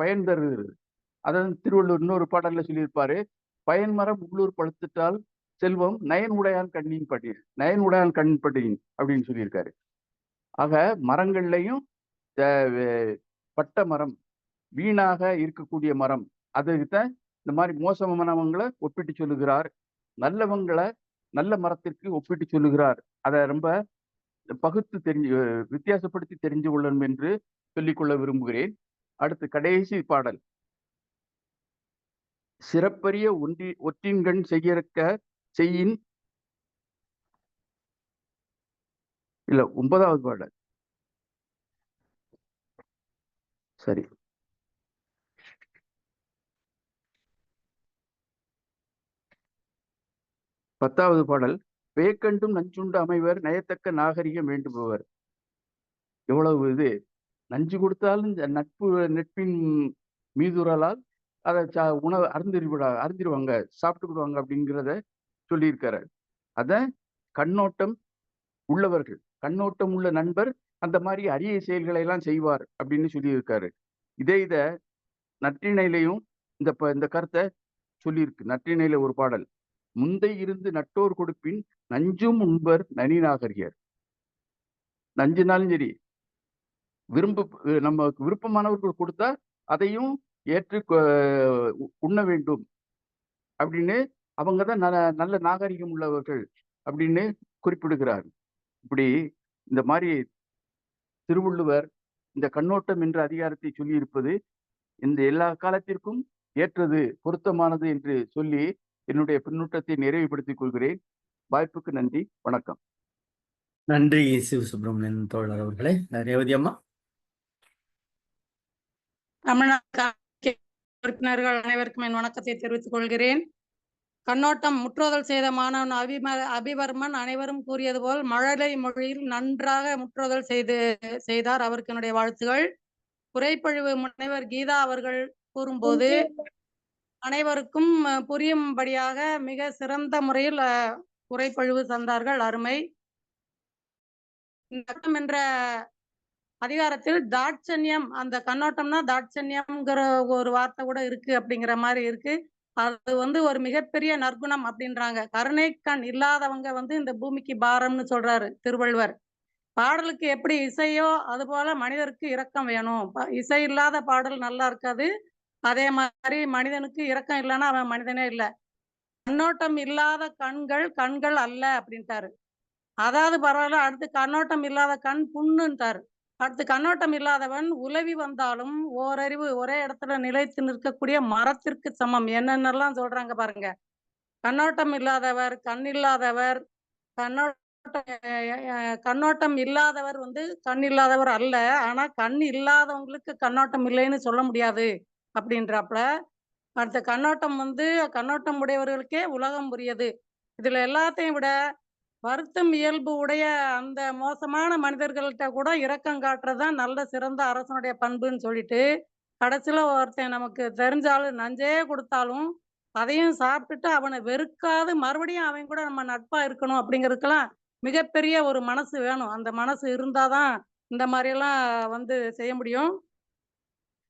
பயன் தருகிறது. அதான் திருவள்ளுவர் இன்னொரு பாடல்ல சொல்லியிருப்பாரு, பயன் மரம் உள்ளூர் பழுத்துட்டால் செல்வம் நயன் உடையான் கண்ணின் பட்டியின் அப்படின்னு சொல்லியிருக்காரு. ஆக மரங்கள்லையும் பட்ட மரம், வீணாக இருக்கக்கூடிய மரம், அதுக்குத்தான் இந்த மாதிரி மோசமானவங்களை ஒப்பிட்டு சொல்லுகிறார். நல்லவங்களை நல்ல மரத்திற்கு ஒப்பிட்டு சொல்லுகிறார். அதை ரொம்ப பகுத்து வித்தியாசப்படுத்தி தெரிஞ்சு கொள்ளணும் என்று சொல்லிக்கொள்ள விரும்புகிறேன். அடுத்து கடைசி பாடல், சிறப்பரிய ஒற்றின்கண் செய்யின் இல்ல 9வது பாடல், சரி 10வது பாடல், பேக்கண்டும் நஞ்சுண்டு அமைவர் நயத்தக்க நாகரிகம் வேண்டுபவர். எவ்வளவு நஞ்சு கொடுத்தாலும் நட்பின் மீதுரலால் அதை உணவு அருந்திருவாங்க, சாப்பிட்டுக்கிடுவாங்க அப்படிங்கிறத சொல்லியிருக்காரு. அத கண்ணோட்டம் உள்ளவர்கள், கண்ணோட்டம் உள்ள நண்பர் அந்த மாதிரி அரிய செயல்களை எல்லாம் செய்வார் அப்படின்னு சொல்லியிருக்காரு. இத நற்றிணையிலையும் இந்த கருத்தை சொல்லியிருக்கு. நற்றிணையில ஒரு பாடல், முந்தை இருந்து நட்டோர் கொடுப்பின் நஞ்சும் உண்பர் நனிநாகரியர். நஞ்சுனாலும் சரி, நமக்கு விருப்பமானவர்கள் கொடுத்தா அதையும் ஏற்று உண்ண வேண்டும் அப்படின்னு அவங்கதான் நல்ல நாகரிகம் உள்ளவர்கள் அப்படின்னு குறிப்பிடுகிறார். இப்படி இந்த மாதிரி திருவள்ளுவர் இந்த கண்ணோட்டம் என்ற அதிகாரத்தை சொல்லி இருப்பது இந்த எல்லா காலத்திற்கும் ஏற்றது, பொருத்தமானது என்று சொல்லி என்னுடைய பின்னூட்டத்தை நிறைவுபடுத்திக் கொள்கிறேன். வாய்ப்புக்கு நன்றி, வணக்கம். நன்றி சிவசுப்பிரமணியன் தோழர் அவர்களே. ரேவதி அம்மா. தமிழ்நாடு உறுப்பினர்கள் அனைவருக்கும் என் வணக்கத்தை தெரிவித்துக் கொள்கிறேன். கண்ணோட்டம் முற்றுதல் செய்த மாணவன் அபிவர்மன் அனைவரும் கூறியது போல் மழலை மொழியில் நன்றாக முற்றுதல் செய்தார். அவருக்கு என்னுடைய வாழ்த்துகள். குறைப்பழிவு முனைவர் கீதா அவர்கள் கூறும்போது அனைவருக்கும் புரியும்படியாக மிக சிறந்த முறையில் குறைப்பழிவு தந்தார்கள். அருமை. என்ற அதிகாரத்தில் தாட்சண்யம், அந்த கண்ணோட்டம்னா தாட்சண்யம்ங்கிற ஒரு வார்த்தை கூட இருக்கு அப்படிங்கிற மாதிரி இருக்கு. அது ஒரு மிகப்பெரிய நற்குணம் அப்படின்றாங்க. கருணை கண் இல்லாதவங்க இந்த பூமிக்கு பாரம்னு சொல்றாரு திருவள்ளுவர். பாடலுக்கு எப்படி இசையோ அது போல மனிதருக்கு இரக்கம் வேணும். இசை இல்லாத பாடல் நல்லா இருக்காது. அதே மாதிரி மனிதனுக்கு இரக்கம் இல்லைன்னா அவன் மனிதனே இல்லை. கண்ணோட்டம் இல்லாத கண்கள் அல்ல அப்படின்ட்டாரு. அதாவது பரவாயில்ல. அடுத்து கண்ணோட்டம் இல்லாத கண் புண்ணுன்ட்டாரு. அடுத்து கண்ணோட்டம் இல்லாதவன் உலவி வந்தாலும் ஓரறிவு ஒரே இடத்துல நிலைத்து நிற்கக்கூடிய மரத்திற்கு சமம். என்னென்னலாம் சொல்றாங்க பாருங்க. கண்ணோட்டம் இல்லாதவர், கண் இல்லாதவர், கண்ணோட்டம் இல்லாதவர் கண் இல்லாதவர் அல்ல. ஆனா கண் இல்லாதவங்களுக்கு கண்ணோட்டம் இல்லைன்னு சொல்ல முடியாது அப்படின்றாப்ல. அடுத்த கண்ணோட்டம் உடையவர்களுக்கே உலகம் புரியது. இதுல எல்லாத்தையும் விட வருத்தம் இயல்பு உடைய அந்த மோசமான மனிதர்கள்ட்ட கூட இரக்கம் காட்டுறதுதான் நல்ல சிறந்த அரசனுடைய பண்புன்னு சொல்லிட்டு, கடைசியில ஒருத்தன் நமக்கு தெரிஞ்சாலும் நஞ்சே கொடுத்தாலும் அதையும் சாப்பிட்டுட்டு அவனை வெறுக்காது மறுபடியும் அவன் கூட நம்ம நட்பா இருக்கணும் அப்படிங்கிறதுக்கெல்லாம் மிகப்பெரிய ஒரு மனசு வேணும். அந்த மனசு இருந்தாதான் இந்த மாதிரியெல்லாம் செய்ய முடியும்.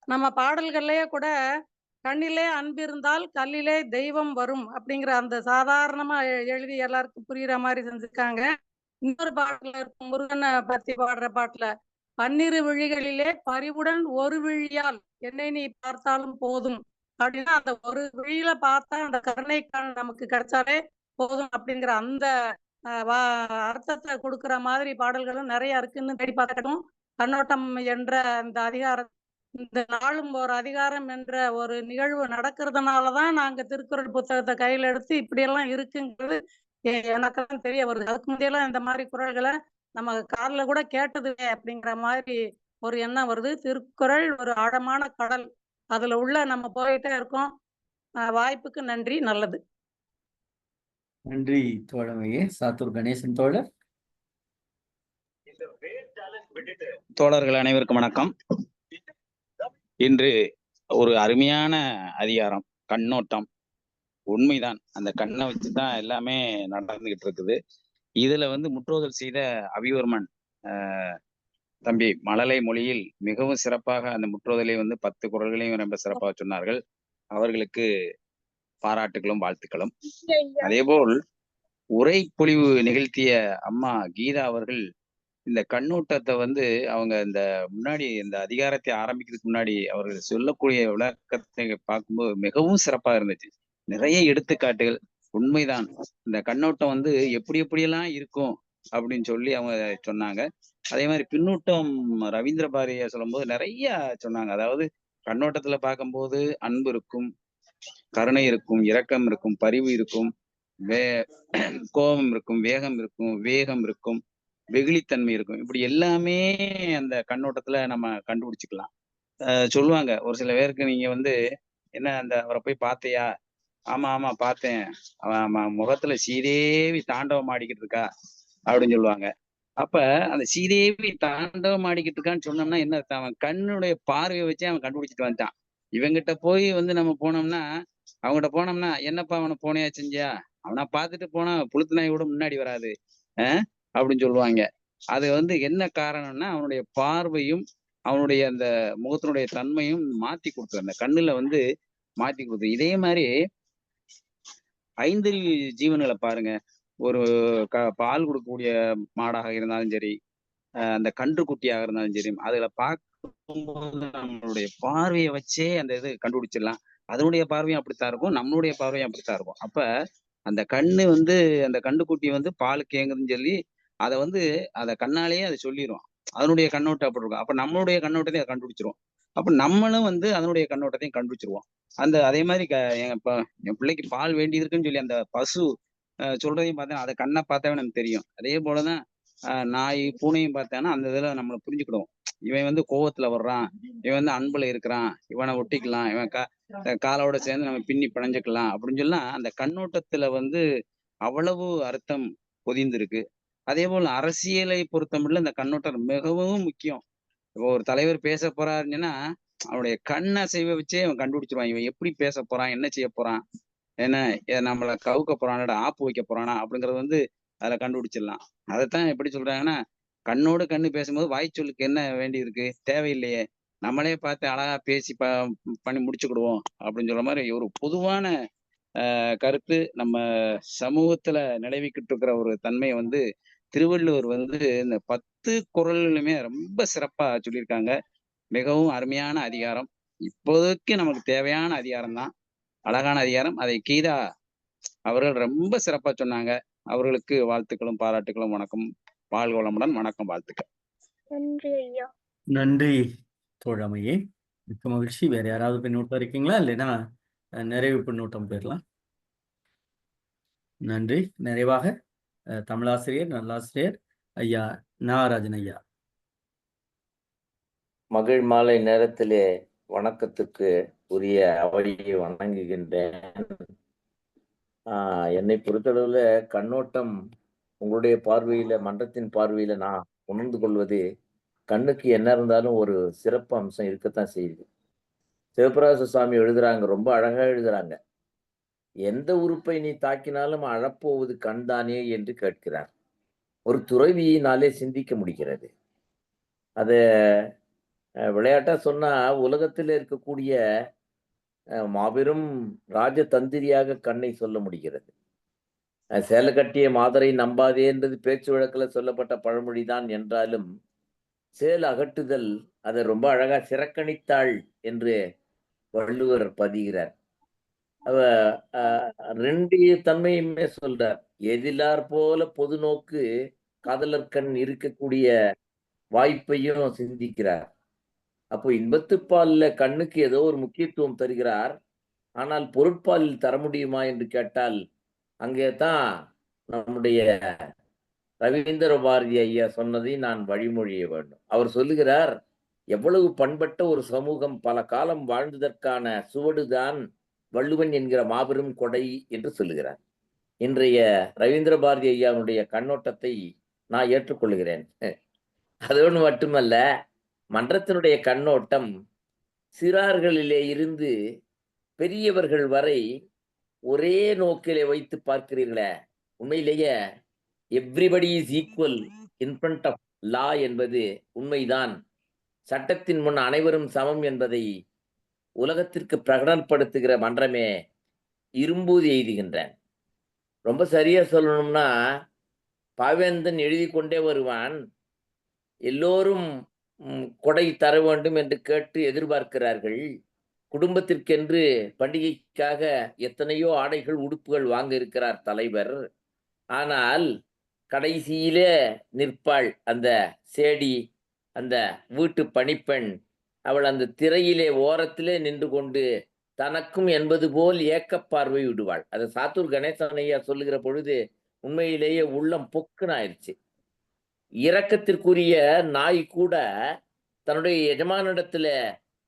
நம்ம பாடல்கள்லயே கூட கண்ணிலே அன்பு இருந்தால் கல்லிலே தெய்வம் வரும் அப்படிங்கிற அந்த சாதாரணமா எழுதி எல்லாருக்கும் புரியுற மாதிரி செஞ்சிருக்காங்க. இன்னொரு பாட்டுல இருக்கும், முருகனை பத்தி பாடுற பாட்டுல, பன்னிரு விழிகளிலே பரிவுடன் ஒரு விழியால் என்னை நீ பார்த்தாலும் போதும் அப்படின்னா, அந்த ஒரு விழியில பார்த்தா அந்த கருணை நமக்கு கிடைச்சாலே போதும் அப்படிங்கிற அந்த அர்த்தத்தை கொடுக்குற மாதிரி பாடல்களும் நிறைய இருக்குன்னு தேடி பார்க்கட்டும். கண்ணோட்டம் என்ற அந்த அதிகாரம், இந்த நாளும் ஒரு அதிகாரம் என்ற ஒரு நிகழ்வு நடக்கிறதுனாலதான் நாங்க திருக்குறள் புத்தகத்தை கையில எடுத்து இப்படியெல்லாம் இருக்குங்கிறது எனக்கெல்லாம் தெரிய வருது. அதுக்கு முந்தையெல்லாம் இந்த மாதிரி குறள்களை நம்ம காதுல கூட கேட்டது அப்படிங்கிற மாதிரி ஒரு எண்ணம் வருது. திருக்குறள் ஒரு ஆழமான கடல், அதுல உள்ள நம்ம போயிட்டே இருக்கோம். வாய்ப்புக்கு நன்றி. நல்லது. நன்றி தோழமையே. சாத்தூர் கணேசன் தோழர். தோழர்கள் அனைவருக்கும் வணக்கம். இன்று ஒரு அருமையான அதிகாரம் கண்ணோட்டம். உண்மைதான், அந்த கண்ணை வச்சுதான் எல்லாமே நடந்துகிட்டு இருக்குது. இதுல முற்றுதல் செய்த அபிவர்மன் தம்பி மழலை மொழியில் மிகவும் சிறப்பாக அந்த முற்றுதலை 10 குறள்களையும் ரொம்ப சிறப்பாக சொன்னார்கள். அவர்களுக்கு பாராட்டுகளும் வாழ்த்துக்களும். அதேபோல் உரை பொழிவு நிகழ்த்திய அம்மா கீதா அவர்கள் இந்த கண்ணோட்டத்தை அவங்க இந்த முன்னாடி இந்த அதிகாரத்தை ஆரம்பிக்கிறதுக்கு முன்னாடி அவர்கள் சொல்லக்கூடிய விளக்கத்தை பார்க்கும்போது மிகவும் சிறப்பாக இருந்துச்சு. நிறைய எடுத்துக்காட்டுகள். உண்மைதான், இந்த கண்ணோட்டம் எப்படி எப்படியெல்லாம் இருக்கும் அப்படின்னு சொல்லி அவங்க சொன்னாங்க. அதே மாதிரி பின்னூட்டம் ரவீந்திர பாரதியா சொல்லும்போது நிறைய சொன்னாங்க. அதாவது கண்ணோட்டத்துல பார்க்கும்போது அன்பு இருக்கும், கருணை இருக்கும், இரக்கம் இருக்கும், பரிவு இருக்கும், கோபம் இருக்கும், வேகம் இருக்கும், வெகுளித்தன்மை இருக்கும். இப்படி எல்லாமே அந்த கண்ணோட்டத்துல நம்ம கண்டுபிடிச்சுக்கலாம். சொல்லுவாங்க ஒரு சில பேருக்கு, நீங்க என்ன அந்த அவரை போய் பார்த்தியா? ஆமா ஆமா பார்த்தேன், அவன் முகத்துல சீதேவி தாண்டவம் ஆடிக்கிட்டு இருக்கா அப்படின்னு சொல்லுவாங்க. அப்ப அந்த சீதேவி தாண்டவம் ஆடிக்கிட்டு இருக்கான்னு சொன்னோம்னா என்ன அர்த்தம்? அவன் கண்ணுடைய பார்வையை வச்சே அவன் கண்டுபிடிச்சிட்டு வந்துட்டான். இவங்கிட்ட போய் நம்ம போனோம்னா, அவங்ககிட்ட போனோம்னா, என்னப்பா அவனை போனையா செஞ்சியா, அவனா பார்த்துட்டு போனா புளுத்து நாய் கூட முன்னாடி வராது அப்படின்னு சொல்லுவாங்க. அது என்ன காரணம்னா, அவனுடைய பார்வையும் அவனுடைய அந்த முகத்தினுடைய தன்மையும் மாத்தி கொடுத்து, அந்த கண்ணுல மாத்தி கொடுத்து. இதே மாதிரி ஐந்தறிவு ஜீவன்களை பாருங்க. ஒரு பால் கொடுக்கக்கூடிய மாடாக இருந்தாலும் சரி, அந்த கன்று குட்டியாக இருந்தாலும் சரி, அதுல பார்க்கும்போது நம்மளுடைய பார்வையை வச்சே அந்த இது கண்டுபிடிச்சிடலாம். அதனுடைய பார்வையும் அப்படித்தான் இருக்கும், நம்மளுடைய பார்வையும் அப்படித்தான் இருக்கும். அப்ப அந்த கண்ணு அந்த கண்டுக்குட்டி பால் கேங்குதுன்னு சொல்லி அதை கண்ணாலேயே அதை சொல்லிடும். அதனுடைய கண்ணோட்டம் அப்படி இருக்கும். அப்ப நம்மளுடைய கண்ணோட்டத்தை அதை கண்டுபிடிச்சிரும். அப்ப நம்மளும் வந்து அதனுடைய கண்ணோட்டத்தையும் கண்டுபிடிச்சிருவோம். அதே மாதிரி என் பிள்ளைக்கு பால் வேண்டி இருக்குன்னு சொல்லி அந்த பசு சொல்றதையும் பார்த்தேன், அதை கண்ணை பார்த்தாவே நமக்கு தெரியும். அதே போலதான் நாய் பூனையும் பார்த்தேன்னா அந்த இதுல நம்மளை புரிஞ்சுக்கிடுவோம். இவன் வந்து கோவத்துல வர்றான், இவன் வந்து அன்புல இருக்கிறான், இவனை ஒட்டிக்கலாம், இவன் காலோட சேர்ந்து நம்ம பின்னி பிணைஞ்சுக்கலாம் அப்படின்னு சொல்லலாம். அந்த கண்ணோட்டத்துல வந்து அவ்வளவு அர்த்தம் பொதிந்திருக்கு. அதே போல அரசியலை பொறுத்தமட்டில் இந்த கண்ணோட்டம் மிகவும் முக்கியம். இப்போ ஒரு தலைவர் பேச போறாருன்னா அவனுடைய கண் அசைவை வச்சே அவன் கண்டுபிடிச்சிருவான். இவன் எப்படி பேச போறான், என்ன செய்ய போறான், என்ன நம்மள கவுக்க போறானா, ஆப்பு வைக்க போறானா அப்படிங்கறது வந்து அதுல கண்டுபிடிச்சிடலாம். அதைத்தான் எப்படி சொல்றாங்கன்னா, கண்ணோடு கண்ணு பேசும்போது வாய்ச்சொல்லுக்கு என்ன வேண்டி இருக்கு, தேவையில்லையே, நம்மளே பார்த்து அழகா பேசி பண்ணி முடிச்சுக்கிடுவோம் அப்படின்னு சொல்ற மாதிரி ஒரு பொதுவான கருத்து நம்ம சமூகத்துல நிலவிக்கிட்டு இருக்கிற ஒரு தன்மையை வந்து திருவள்ளுவர் வந்து இந்த 10 குறளிலுமே ரொம்ப சிறப்பா சொல்லியிருக்காங்க. மிகவும் அருமையான அதிகாரம். இப்போதைக்கு நமக்கு தேவையான அதிகாரம் தான், அழகான அதிகாரம். அதை கீதா அவர்கள் ரொம்ப சிறப்பா சொன்னாங்க. அவர்களுக்கு வாழ்த்துக்களும் பாராட்டுகளும். வணக்கம், வாழ்க வளமுடன். வணக்கம், வாழ்த்துக்கள். நன்றி ஐயா. நன்றி தோழமையே, மிக்க மகிழ்ச்சி. வேற யாராவது பின்னூட்டம் இருக்கீங்களா? இல்லைன்னா நிறைவு பின்னூட்டம் போயிடலாம். நன்றி. நிறைவாக தமிழாசிரியர் நல்லாசிரியர் ஐயா நாகராஜன் ஐயா. மகிழ் மாலை நேரத்திலே வணக்கத்துக்கு உரிய அவையை வணங்குகின்றேன். என்னை பொறுத்தளவுல கண்ணோட்டம் உங்களுடைய பார்வையில, மன்றத்தின் பார்வையில நான் உணர்ந்து கொள்வது, கண்ணுக்கு என்ன இருந்தாலும் ஒரு சிறப்பு அம்சம் இருக்கத்தான் செய்யுது. சிவபிரகாச சுவாமி எழுதுறாங்க, ரொம்ப அழகா எழுதுறாங்க. எந்த உறுப்பை நீ தாக்கினாலும் அழப்போவது கண்தானே என்று கேட்கிறார். ஒரு துறவியினாலே சிந்திக்க முடிகிறது. அத விளையாட்டா சொன்னா, உலகத்தில் இருக்கக்கூடிய மாபெரும் ராஜதந்திரியாக கண்ணை சொல்ல முடிகிறது. சேலை கட்டிய மாதரை நம்பாதே என்றது பேச்சு வழக்கில் சொல்லப்பட்ட பழமொழிதான் என்றாலும், சேல் அகட்டுதல் அதை ரொம்ப அழகா சிறக்கணித்தாள் என்று வள்ளுவர் பதிகிறார். அவ 2 தன்மையுமே சொல்றார். எதிலார் போல பொது நோக்கு காதலர் கண் இருக்கக்கூடிய வாய்ப்பையும் சிந்திக்கிறார். அப்போ இன்பத்துப்பால்ல கண்ணுக்கு ஏதோ ஒரு முக்கியத்துவம் தருகிறார். ஆனால் பொருட்பாலில் தர முடியுமா என்று கேட்டால், அங்கே தான் நம்முடைய ரவீந்திர பாரதி ஐயா சொன்னதை நான் வழிமொழிய வேண்டும். அவர் சொல்லுகிறார், எவ்வளவு பண்பட்ட ஒரு சமூகம் பல காலம் வாழ்ந்ததற்கான சுவடுதான் வள்ளுவன் என்கிற மாபெரும் கொடை என்று சொல்லுகிறார். இன்றைய ரவீந்திர பாரதி ஐயாவுடைய கண்ணோட்டத்தை நான் ஏற்றுக்கொள்கிறேன். அதோடு மட்டுமல்ல, மன்றத்தினுடைய கண்ணோட்டம் சிறார்களிலே இருந்து பெரியவர்கள் வரை ஒரே நோக்கிலே வைத்து பார்க்கிறீர்களே, உண்மையிலேயே everybody is equal in front of law என்பது உண்மைதான். சட்டத்தின் முன் அனைவரும் சமம் என்பதை உலகத்திற்கு பிரகடனப்படுத்துகிற மன்றமே இரும்பூதி எய்துகின்றேன். ரொம்ப சரியா சொல்லணும்னா, பாவேந்தன் எழுதி கொண்டே வருவான், எல்லோரும் கொடை தர வேண்டும் என்று கேட்டு எதிர்பார்க்கிறார்கள். குடும்பத்திற்கென்று பண்டிகைக்காக எத்தனையோ ஆடைகள், உடுப்புகள் வாங்க இருக்கிறார் தலைவர். ஆனால் கடைசியிலே நிற்பாள் அந்த சேடி, அந்த வீட்டு பணிப்பெண். அவள் அந்த திரையிலே ஓரத்திலே நின்று கொண்டு தனக்கும் என்பது போல் ஏக்கப்பார்வை விடுவாள். அது சாத்தூர் கணேசன் ஐயா சொல்லுகிற பொழுது உண்மையிலேயே உள்ளம் பொக்குன்னு ஆயிடுச்சு. இரக்கத்திற்குரிய நாய் கூட தன்னுடைய எஜமானிடத்துல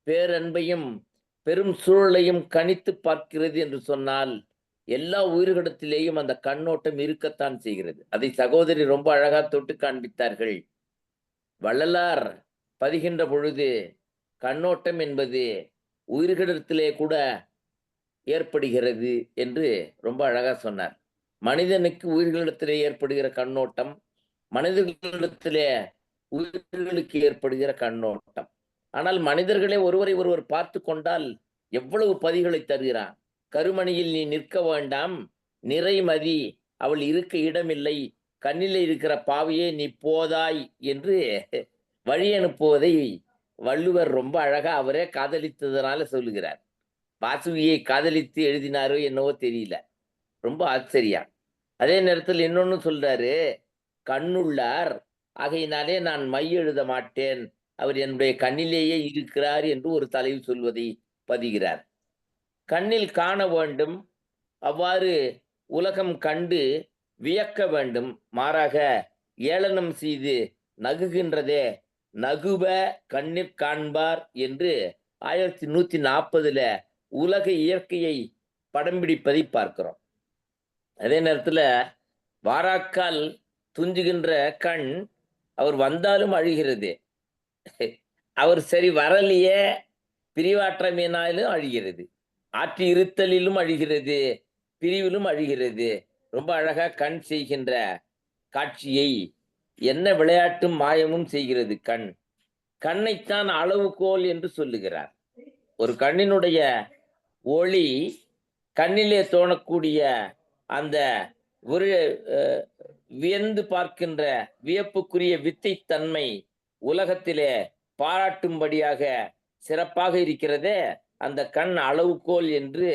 பேரன்பையும் பெரும் சூழலையும் கணித்து பார்க்கிறது என்று சொன்னால், எல்லா உயிர்களிடத்திலேயும் அந்த கண்ணோட்டம் இருக்கத்தான் செய்கிறது. அதை சகோதரி ரொம்ப அழகா தொட்டு காண்பித்தார்கள். வள்ளலார் பதிகின்ற பொழுது கண்ணோட்டம் என்பது உயிர்களிடத்திலே கூட ஏற்படுகிறது என்று ரொம்ப அழகா சொன்னார். மனிதனுக்கு உயிர்களிடத்திலே ஏற்படுகிற கண்ணோட்டம், மனிதர்களிடத்திலே உயிர்களுக்கு ஏற்படுகிற கண்ணோட்டம். ஆனால் மனிதர்களே ஒருவரை ஒருவர் பார்த்து கொண்டால் எவ்வளவு பதிகளை தருகிறான். கருமணியில் நீ நிற்க வேண்டாம், நிறைமதி அவள் இருக்க இடமில்லை, கண்ணிலே இருக்கிற பாவையே நீ போதாய் என்று வழி அனுப்புவதை வள்ளுவர் ரொம்ப அழகா அவரே காதலித்ததனால சொல்லுகிறார். வாசுகியை காதலித்து எழுதினாரோ என்னவோ தெரியல, ரொம்ப ஆச்சரியம். அதே நேரத்தில் இன்னொன்னு சொல்றாரு, கண்ணுள்ளார் ஆகையினாலே நான் மை எழுத மாட்டேன் அவர் என்னுடைய கண்ணிலேயே இருக்கிறார் என்று ஒரு தலைவி சொல்வதை பதிகிறார். கண்ணில் காண வேண்டும், அவ்வாறு உலகம் கண்டு வியக்க வேண்டும், மாறாக ஏளனம் செய்து நகுகின்றதே, நகுவ கண்ணிற் காண்பார் என்று 1140 உலக இயற்கையை படம் பிடிப்பதை பார்க்கிறோம். அதே நேரத்துல வாராக்கால் துஞ்சுகின்ற கண் அவர் வந்தாலும் அழுகிறது, அவர் சரி வரலையே பிரிவாற்றமையினாலும் அழுகிறது, ஆற்றி இருத்தலிலும் அழுகிறது, பிரிவிலும் அழுகிறது. ரொம்ப அழகா கண் செய்கின்ற காட்சியை என்ன விளையாட்டும் மாயமும் செய்கிறது கண். கண்ணைத்தான் அளவுகோல் என்று சொல்லுகிறார். ஒரு கண்ணினுடைய ஒளி, கண்ணிலே தோணக்கூடிய அந்த ஒரு வியந்து பார்க்கின்ற வியப்புக்குரிய வித்தைத்தன்மை உலகத்திலே பாராட்டும்படியாக சிறப்பாக இருக்கிறதே, அந்த கண் அளவுகோல் என்று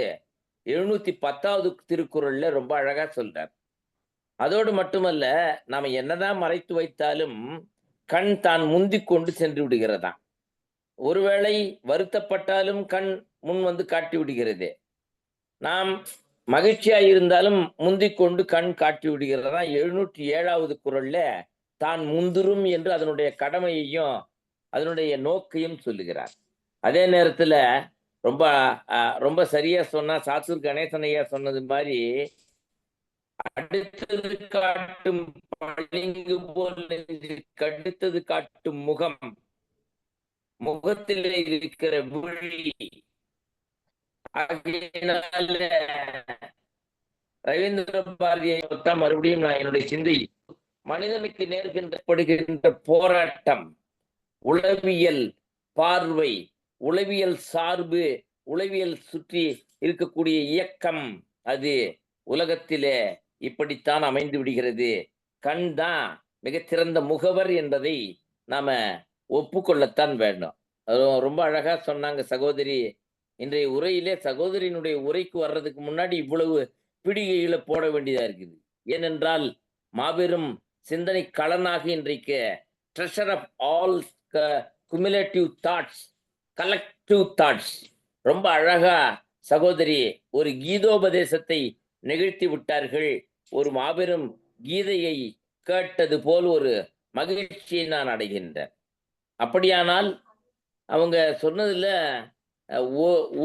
710வது திருக்குறள்ல ரொம்ப அழகா சொல்றார். அதோடு மட்டுமல்ல, நாம என்னதான் மறைத்து வைத்தாலும் கண் தான் முந்தி கொண்டு சென்று விடுகிறதா. ஒருவேளை வருத்தப்பட்டாலும் கண் முன் வந்து காட்டி விடுகிறது, நாம் மகிழ்ச்சியா இருந்தாலும் முந்திக் கொண்டு கண் காட்டி விடுகிறதா. 707வது குறள்ல தான் முந்துரும் என்று அதனுடைய கடமையையும் அதனுடைய நோக்கையும் சொல்லுகிறார். அதே நேரத்துல ரொம்ப சரியா சொன்னா, சாத்தூர் கணேசன் ஐயா சொன்னது மாதிரி, அடுத்தது காட்டும் பளிங்கு போல் கடுத்தது காட்டும் முகம், முகத்திலே இருக்கிற விழி. ஆகையினால ரவீந்திர பாரதியை மறுபடியும் நான் என்னுடைய சிந்தை, மனிதனுக்கு நேர்கின்றப்படுகின்ற போராட்டம், உளவியல் பார்வை, உளவியல் சார்பு, உளவியல் சுற்றி இருக்கக்கூடிய இயக்கம், அது உலகத்திலே இப்படித்தான் அமைந்து விடுகிறது. கண் தான் மிகச்சிறந்த முகவர் என்பதை நாம ஒப்புக்கொள்ளத்தான் வேண்டும். ரொம்ப அழகா சொன்னாங்க சகோதரி. இன்றைய உரையிலே சகோதரியினுடைய உரைக்கு வர்றதுக்கு முன்னாடி இவ்வளவு பிடிகைகளை போட வேண்டியதா இருக்குது. ஏனென்றால் மாபெரும் சிந்தனை களனாக இன்றைக்கு treasure of all cumulative thoughts, collective thoughts, ரொம்ப அழகா சகோதரி ஒரு கீதோபதேசத்தை நிகழ்த்தி விட்டார்கள். ஒரு மாபெரும் கீதையை கேட்டது போல் ஒரு மகிழ்ச்சியை நான் அடைகின்றேன். அப்படியானால் அவங்க சொன்னதுல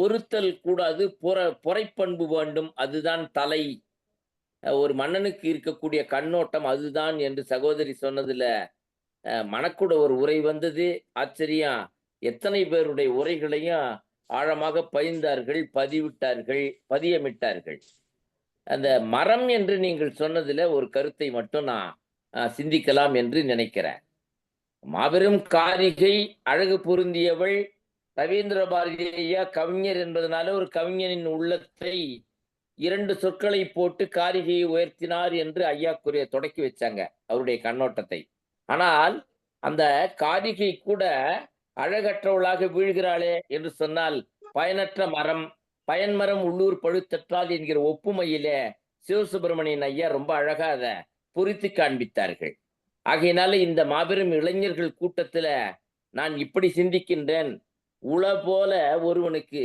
ஒருத்தல் கூடாது, பொறைப்பண்பு வேண்டும், அதுதான் தலை, ஒரு மன்னனுக்கு இருக்கக்கூடிய கண்ணோட்டம் அதுதான் என்று சகோதரி சொன்னதுல மனக்கூட ஒரு உரை வந்தது. ஆச்சரியம், எத்தனை பேருடைய உரைகளையும் ஆழமாக பயின்றார்கள், பதியமிட்டார்கள். அந்த மரம் என்று நீங்கள் சொன்னதுல ஒரு கருத்தை மட்டும் நான் சிந்திக்கலாம் என்று நினைக்கிறேன். மாபெரும் காரிகை, அழகு பொருந்தியவள், ரவீந்திர பாரதி ஐயா கவிஞர் என்பதனால ஒரு கவிஞனின் உள்ளத்தை 2 சொற்களை போட்டு காரிகையை உயர்த்தினார் என்று ஐயா தொடக்கி வச்சாங்க அவருடைய கண்ணோட்டத்தை. ஆனால் அந்த காரிகை கூட அழகற்றவளாக வீழ்கிறாளே என்று சொன்னால், பயனற்ற மரம், பயன்மரம் உள்ளூர் பழுத்தற்றால் என்கிற ஒப்புமையிலே சிவசுப்பிரமணியன் ஐயா ரொம்ப அழகா அதை பொறித்து காண்பித்தார்கள். ஆகையினால இந்த மாபெரும் இளைஞர்கள் கூட்டத்துல நான் இப்படி சிந்திக்கின்றேன், உள போல ஒருவனுக்கு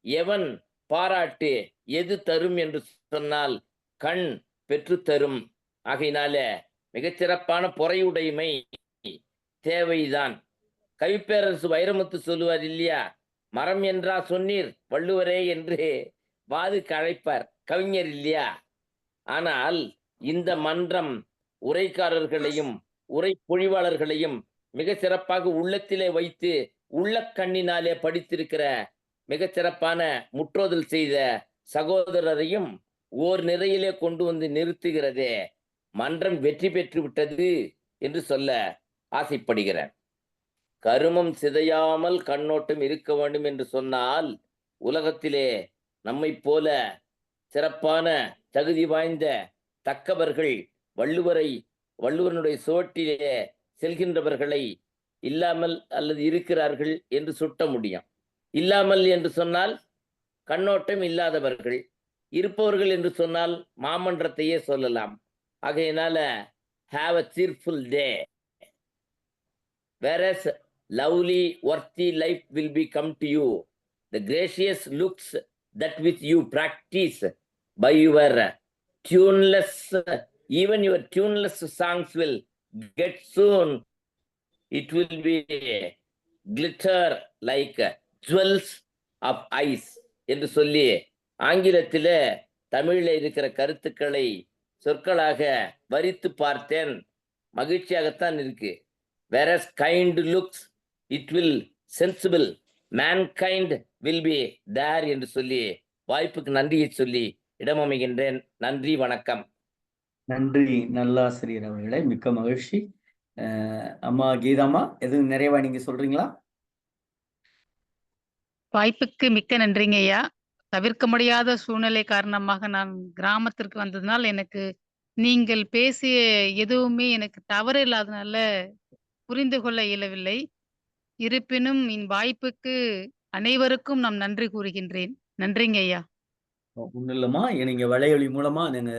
எவன் பாராட்டு எது தரும் என்று சொன்னால் கண் பெற்று தரும். ஆகையினால மிகச்சிறப்பான பொறையுடைமை தேவைதான். கவிப்பேரரசு வைரமுத்து சொல்லுவார் இல்லையா, மரம் என்றா சொன்னீர் வள்ளுவரே என்று வாதுக்கு அழைப்பார், கவிஞர் இல்லையா. ஆனால் இந்த மன்றம் உரைக்காரர்களையும் உரை பொழிவாளர்களையும் மிக சிறப்பாக உள்ளத்திலே வைத்து உள்ள கண்ணினாலே படித்திருக்கிற மிகச்சிறப்பான முற்றோதல் செய்த சகோதரரையும் ஓர் நிறையிலே கொண்டு வந்து நிறுத்துகிறதே, மன்றம் வெற்றி பெற்று விட்டது என்று சொல்ல ஆசைப்படுகிறேன். கருமம் சிதையாமல் கண்ணோட்டம் இருக்க வேண்டும் என்று சொன்னால், உலகத்திலே நம்மை போல சிறப்பான தகுதி வாய்ந்த தக்கவர்கள் வள்ளுவனுடைய சுவட்டிலே செல்கின்றவர்களை இல்லாமல் அல்லது இருக்கிறார்கள் என்று சுட்ட முடியும். இல்லாமல் என்று சொன்னால் கண்ணோட்டம் இல்லாதவர்கள், இருப்பவர்கள் என்று சொன்னால் மாமன்றத்தையே சொல்லலாம். ஆகையினால have a cheerful day. Whereas lovely, worthy life will be come to you. The gracious looks that which you practice by your tuneless, even your tuneless songs will get soon. It will be glitter like jewels of ice என்று சொல்லி ஆங்கிலத்தில தமிழில் இருக்கிற கருத்துக்களை சொற்களாக வரித்து பார்த்தேன். மகிழ்ச்சியாகத்தான் இருக்கு. Whereas kind looks, it will sensible, mankind will be there என்று சொல்லி வாய்ப்புக்கு நன்றியை சொல்லி இடமமைகின்றேன். நன்றி, வணக்கம். நன்றி நல்லாசிரியர் அவர்களே, மிக்க மகிழ்ச்சி. அம்மா கீதாம்மா, எதுவும் நிறைவா நீங்க சொல்றீங்களா? வாய்ப்புக்கு மிக்க நன்றிங்க ஐயா. தவிர்க்க முடியாத சூழ்நிலை காரணமாக நான் கிராமத்திற்கு வந்ததுனால் எனக்கு நீங்கள் பேசிய எதுவுமே எனக்கு தவறு இல்லாதனால புரிந்து கொள்ள இயலவில்லை. இருப்பினும் வாய்ப்புக்கு அனைவருக்கும் நான் நன்றி கூறுகின்றேன். நன்றிங்க ஐயா. ஒன்றும் இல்லைம்மா, நீங்க வலையொலி மூலமா நீங்க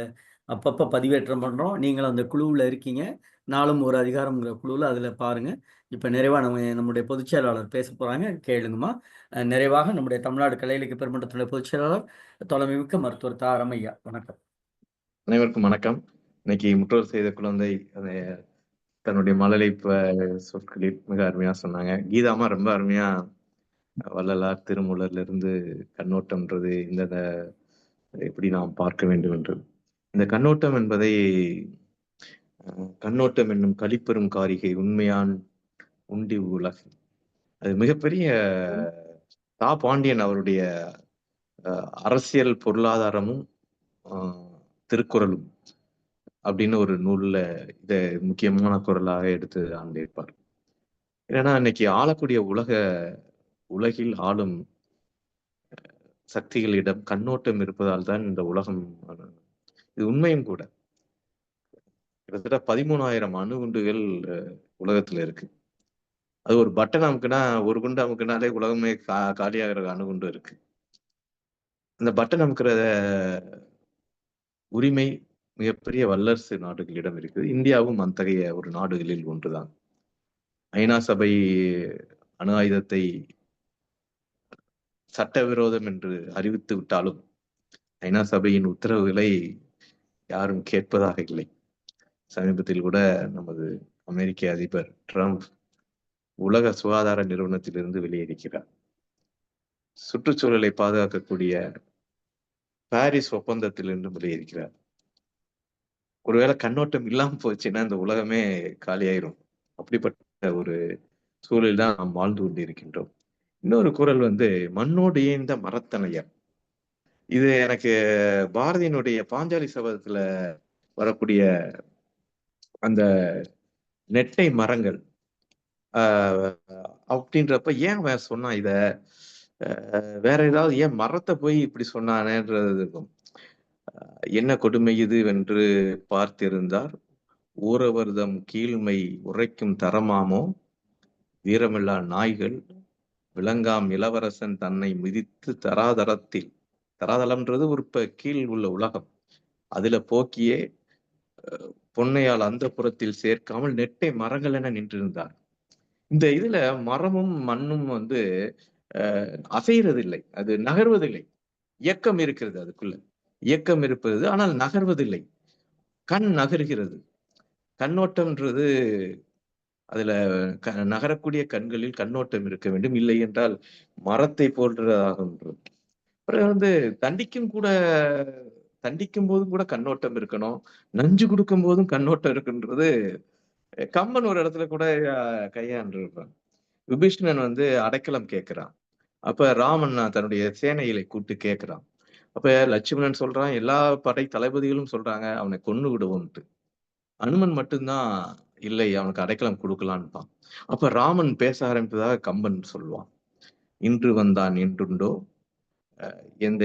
அப்பப்போ பதிவேற்றம் பண்றோம். நீங்களும் அந்த குழுவில் இருக்கீங்க. நாளும் ஒரு அதிகாரம்ங்கிற குழுவில் அதில் பாருங்க. இப்போ நிறைவாக நம்முடைய பொதுச் செயலாளர் பேச போறாங்க, கேளுங்கம்மா. நிறைவாக நம்முடைய தமிழ்நாடு கலை இலக்கிய பெருமன்றத்துடைய பொதுச் செயலாளர் தொலைமிக்க மருத்துவர் தா. ரமையா. வணக்கம். அனைவருக்கும் வணக்கம். இன்னைக்கு முற்றோர் செய்த குழந்தை தன்னுடைய மழலை சொற்களில் மிக அருமையா சொன்னாங்க. கீதாமா ரொம்ப அருமையா வள்ளலார் திருமூலர்ல இருந்து கண்ணோட்டம்ன்றது இந்த எப்படி நாம் பார்க்க வேண்டும் என்று, இந்த கண்ணோட்டம் என்பதை கண்ணோட்டம் என்னும் களிப்பெரும் காரிகை உண்மையான் உண்டி உலகு, அது மிகப்பெரிய தா. பாண்டியன் அவருடைய அரசியல் பொருளாதாரமும் திருக்குறளும் அப்படின்னு ஒரு நூல்ல இதை முக்கியமான குரலாக எடுத்து ஆண்டிருப்பார். ஏன்னா இன்னைக்கு ஆளக்கூடிய உலகில் ஆளும் சக்திகளிடம் கண்ணோட்டம் இருப்பதால் தான் இந்த உலகம், இது உண்மையும் கூட. கிட்டத்தட்ட 13,000 அணுகுண்டுகள் உலகத்துல இருக்கு. அது ஒரு பட்டன் அமுக்குனா, ஒரு குண்டு அமுக்குனாலே உலகமே காலியாகிற அணுகுண்டு இருக்கு. இந்த பட்டன் அமுக்கிற உரிமை மிகப்பெரிய வல்லரசு நாடுகளிடம் இருக்குது. இந்தியாவும் அத்தகைய ஒரு நாடுகளில் ஒன்றுதான். ஐநா சபை அணு ஆயுதத்தை சட்டவிரோதம் என்று அறிவித்து விட்டாலும் ஐநா சபையின் உத்தரவுகளை யாரும் கேட்பதாக இல்லை. சமீபத்தில் கூட நமது அமெரிக்க அதிபர் ட்ரம்ப் உலக சுகாதார நிறுவனத்திலிருந்து வெளியேறுகிறார். சுற்றுச்சூழலை பாதுகாக்கக்கூடிய பாரிஸ் ஒப்பந்தத்திலிருந்து வெளியேறுகிறார். ஒருவேளை கண்ணோட்டம் இல்லாம போச்சுன்னா இந்த உலகமே காலியாயிரும். அப்படிப்பட்ட ஒரு சூழலில் தான் நாம் வாழ்ந்து கொண்டு இருக்கின்றோம். இன்னொரு குறள் மண்ணோடு ஏந்த மரத்தனையர். இது எனக்கு பாரதியினுடைய பாஞ்சாலி சபதத்துல வரக்கூடிய அந்த நெட்டை மரங்கள் அப்படின்றப்ப ஏன் சொன்னா இத, வேற ஏதாவது ஏன் மரத்தை போய் இப்படி சொன்னானேன்றது இருக்கும். என்ன கொடுமை இது வென்று பார்த்திருந்தார் ஊரவர்தம் கீழ்மை உரைக்கும் தரமாமோ வீரமில்லா நாய்கள் விளங்காம் இளவரசன் தன்னை மிதித்து தராதளம்ன்றது ஒரு கீழ் உள்ள உலகம், அதுல போக்கியே பொன்னையால் அந்த புறத்தில் சேர்க்காமல் நெட்டை மரங்கள் என நின்றிருந்தார். இந்த இதுல மரமும் மண்ணும் அசைறதில்லை, அது நகர்வதில்லை. இயக்கம் இருக்கிறது, அதுக்குள்ள இயக்கம் இருப்பது, ஆனால் நகர்வதில்லை. கண் நகர்கிறது. கண்ணோட்டம்ன்றது அதுல நகரக்கூடிய கண்களில் கண்ணோட்டம் இருக்க வேண்டும், இல்லை என்றால் மரத்தை போன்றதாகின்றது. பிறகு தண்டிக்கும் போதும் கூட கண்ணோட்டம் இருக்கணும், நஞ்சு கொடுக்கும் போதும் கண்ணோட்டம் இருக்குன்றது கம்பன் ஒரு இடத்துல கூட கையாண்டிருப்பான். விபீஷ்ணன் அடைக்கலம் கேட்கிறான். அப்ப ராமன் தன்னுடைய சேனைகளை கூப்பிட்டு கேட்கிறான். அப்ப லட்சுமணன் சொல்றான், எல்லா படை தளபதிகளும் சொல்றாங்க அவனை கொன்னு விடுவோம்ட்டு. அனுமன் மட்டும்தான் இல்லை, அவனுக்கு அடைக்கலம் கொடுக்கலான்பான். அப்ப ராமன் பேச ஆரம்பித்ததாக கம்பன் சொல்லுவான். இன்று வந்தான் என்றுண்டோ எந்த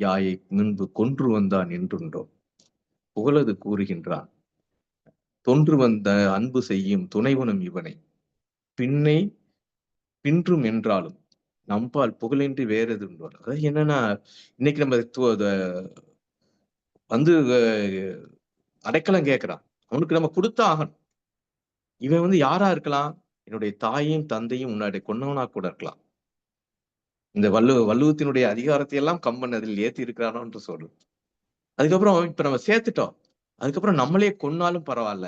யாயை முன்பு கொன்று வந்தான் என்றுண்டோ புகழது கூறுகின்றான். தொன்று வந்த அன்பு செய்யும் துணைவனும் இவனை பின்றும் என்றாலும் நம்பால் புகழின்றி வேறு எது உண்டு. அதாவது என்னன்னா, இன்னைக்கு நம்ம அடைக்கலம் கேட்கிறான், அவனுக்கு நம்ம கொடுத்தா ஆகணும். இவன் யாரா இருக்கலாம், என்னுடைய தாயையும் தந்தையும் முன்னாடி கொன்னவனா கூட இருக்கலாம். இந்த வள்ளுவத்தினுடைய அதிகாரத்தை எல்லாம் கம்பன் அதில் ஏத்தி இருக்கிறானோ என்று சொல்றது. அதுக்கப்புறம் இப்ப நம்ம சேர்த்துட்டோம். அதுக்கப்புறம் நம்மளே கொன்னாலும் பரவாயில்ல.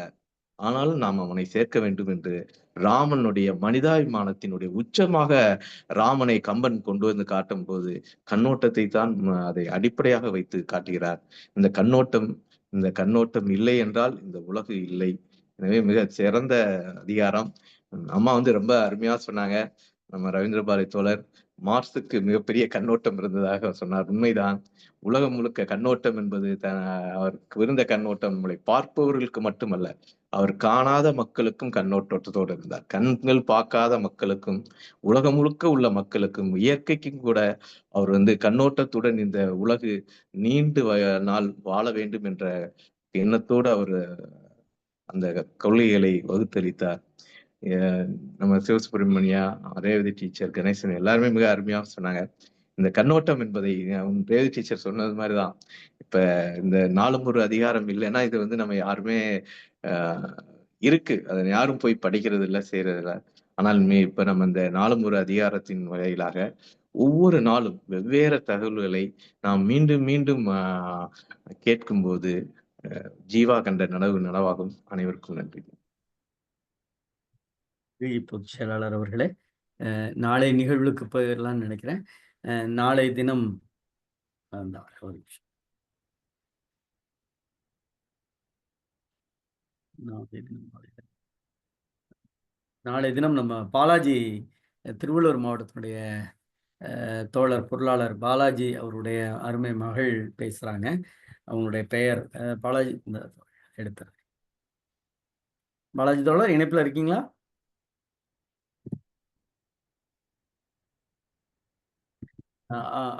ஆனாலும் நாம் அவனை சேர்க்க வேண்டும் என்று ராமனுடைய மனிதாபிமானத்தினுடைய உச்சமாக ராமனை கம்பன் கொண்டு வந்து காட்டும் போது கண்ணோட்டத்தை தான் அதை அடிப்படையாக வைத்து காட்டுகிறார். இந்த கண்ணோட்டம் இல்லை என்றால் இந்த உலகு இல்லை. எனவே மிக சிறந்த அதிகாரம். அம்மா வந்து ரொம்ப அருமையா சொன்னாங்க. நம்ம ரவீந்திர பாரதி தோழர் மார்க்சுக்கு மிகப்பெரிய கண்ணோட்டம் இருந்ததாக சொன்னார். உண்மைதான். உலகம் முழுக்க கண்ணோட்டம் என்பது அவருக்கு இருந்த கண்ணோட்டம் நம்மளை பார்ப்பவர்களுக்கு மட்டுமல்ல, அவர் காணாத மக்களுக்கும் கண்ணோட்டத்தோடு இருந்தார். கண்கள் பார்க்காத மக்களுக்கும், உலகம் முழுக்க உள்ள மக்களுக்கும், இயற்கைக்கும் கூட அவர் வந்து கண்ணோட்டத்துடன் இந்த உலகு நீண்டு நாள் வாழ வேண்டும் என்ற எண்ணத்தோடு அவர் அந்த கொள்கைகளை வகுத்தளித்தார். நம்ம சிவசுப்பிரமணியா, ரேவதி டீச்சர், கணேசன் எல்லாருமே மிக அருமையா சொன்னாங்க. இந்த கண்ணோட்டம் என்பதை ரேவதி டீச்சர் சொன்னது மாதிரிதான். இப்ப இந்த 4 ஒரு அதிகாரம் இல்லைன்னா இது வந்து நம்ம யாருமே இருக்கு, அதை யாரும் போய் படிக்கிறது இல்லை, செய்யறது இல்லை. ஆனால் இப்ப நம்ம இந்த 4 ஒரு அதிகாரத்தின் வகையிலாக ஒவ்வொரு நாளும் வெவ்வேறு தகவல்களை நாம் மீண்டும் மீண்டும் கேட்கும்போது ஜீவா கண்ட நனவாகும். அனைவருக்கும் நன்றி. பொதுச் செயலாளர் அவர்களே, நாளை நிகழ்வுக்கு போயிடலாம்னு நினைக்கிறேன். நாளை தினம் நம்ம பாலாஜி, திருவள்ளூர் மாவட்டத்தினுடைய தோழர் பொருளாளர் பாலாஜி அவருடைய அருமை மகள் பேசுறாங்க. அவங்களுடைய பெயர் பாலாஜி. எடுத்து பாலாஜி தோழர் இணைப்புல இருக்கீங்களா?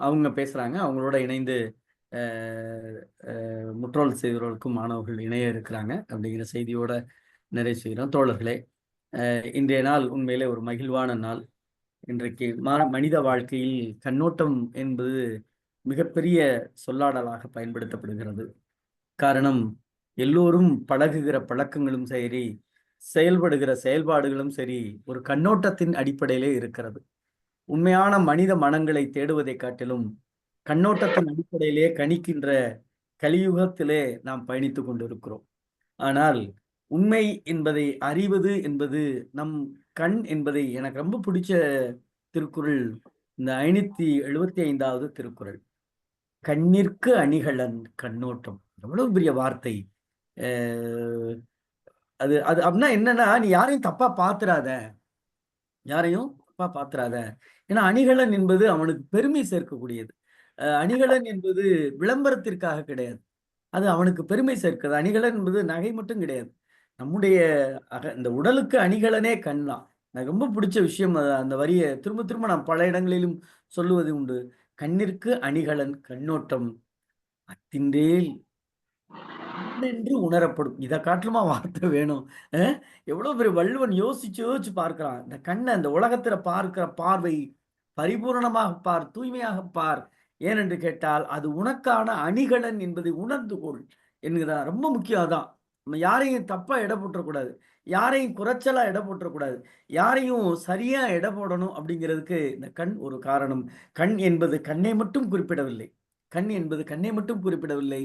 அவங்க பேசுறாங்க. அவங்களோட இணைந்து முற்றோல் செய்தவர்களுக்கும் மாணவர்கள் இணைய இருக்கிறாங்க அப்படிங்கிற செய்தியோட நிறைவு செய்கிறோம். தோழர்களே, இன்றைய நாள் உண்மையிலே ஒரு மகிழ்வான நாள். இன்றைக்கு மனித வாழ்க்கையில் கண்ணோட்டம் என்பது மிகப்பெரிய சொல்லாடலாக பயன்படுத்தப்படுகிறது. காரணம், எல்லோரும் பழகுகிற பழக்கங்களும் சரி, செயல்படுகிற செயல்பாடுகளும் சரி, ஒரு கண்ணோட்டத்தின் அடிப்படையிலே இருக்கிறது. உண்மையான மனித மனங்களை தேடுவதை காட்டிலும் கண்ணோட்டத்தின் அடிப்படையிலே கணிக்கின்ற கலியுகத்திலே நாம் பயணித்து கொண்டிருக்கிறோம். ஆனால் உண்மை என்பதை அறிவது என்பது நம் கண் என்பதை, எனக்கு ரொம்ப பிடிச்ச திருக்குறள் இந்த 575வது திருக்குறள். கண்ணிற்கு அணிகலன் கண்ணோட்டம். எவ்வளவு பெரிய வார்த்தை! அது அது அப்படின்னா என்னன்னா, நீ யாரையும் தப்பா பாத்துறாத, ஏன்னா அணிகலன் என்பது அவனுக்கு பெருமை சேர்க்கக்கூடியது. அணிகலன் என்பது விளம்பரத்திற்காக கிடையாது, அது அவனுக்கு பெருமை சேர்க்கிறது. அணிகலன் என்பது நகை மட்டும் கிடையாது, நம்முடைய இந்த உடலுக்கு அணிகலனே கண் தான். எனக்கு ரொம்ப பிடிச்ச விஷயம் அந்த வரியை திரும்ப திரும்ப நான் பல இடங்களிலும் சொல்லுவது உண்டு. கண்ணிற்கு அணிகலன் கண்ணோட்டம் அத்தின்றேல் என்று உணரப்படும். இதை காட்டுமா வார்த்தை வேணும்? எவ்வளவு பெரிய வள்ளுவன் யோசிச்சு பார்க்கிறான். இந்த கண்ணை இந்த உலகத்துல பார்க்கிற பார்வை பரிபூர்ணமாக பார், தூய்மையாக பார். ஏனென்று கேட்டால் அது உனக்கான அணிகலன் என்பதை உணர்ந்து கொள் என்கிறார். ரொம்ப முக்கியம் அதான். நம்ம யாரையும் தப்பா எடை போட்டக்கூடாது, யாரையும் குறைச்சலா எடை போட்டக்கூடாது, யாரையும் சரியா எடை போடணும் அப்படிங்கிறதுக்கு இந்த கண் ஒரு காரணம். கண் என்பது கண்ணை மட்டும் குறிப்பிடவில்லை,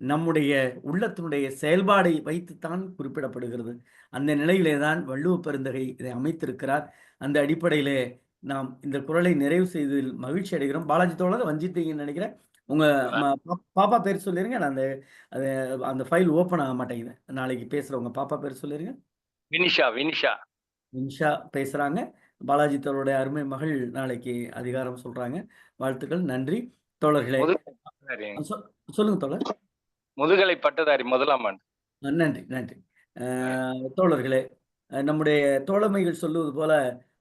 நம்முடைய உள்ளத்தினுடைய செயல்பாடை வைத்துத்தான் குறிப்பிடப்படுகிறது. அந்த நிலையிலே தான் வள்ளுவ பெருந்தகை இதை அமைத்திருக்கிறார். அந்த அடிப்படையிலே நாம் இந்த குறளை நிறைவு செய்ததில் மகிழ்ச்சி அடைகிறோம். பாலாஜி தோழர் வஞ்சித்தீங்கன்னு நினைக்கிறேன். உங்க பாப்பா பேர் சொல்லிருங்க. நான் அந்த ஃபைல் ஓப்பன் ஆக மாட்டேங்குது. நாளைக்கு பேசுறவங்க பாப்பா பேர் சொல்லிருங்க. வினிஷா பேசுறாங்க. பாலாஜி தோழருடைய அருமை மகள் நாளைக்கு அதிகாரம் சொல்றாங்க. வாழ்த்துக்கள், நன்றி தோழர்களே. சொல்லுங்க தோழர். முதுகலை பட்டதாரி முதலாம் ஆண்டு. நன்றி தோழர்களே. நம்முடைய தோழமைகள் சொல்லுவது போல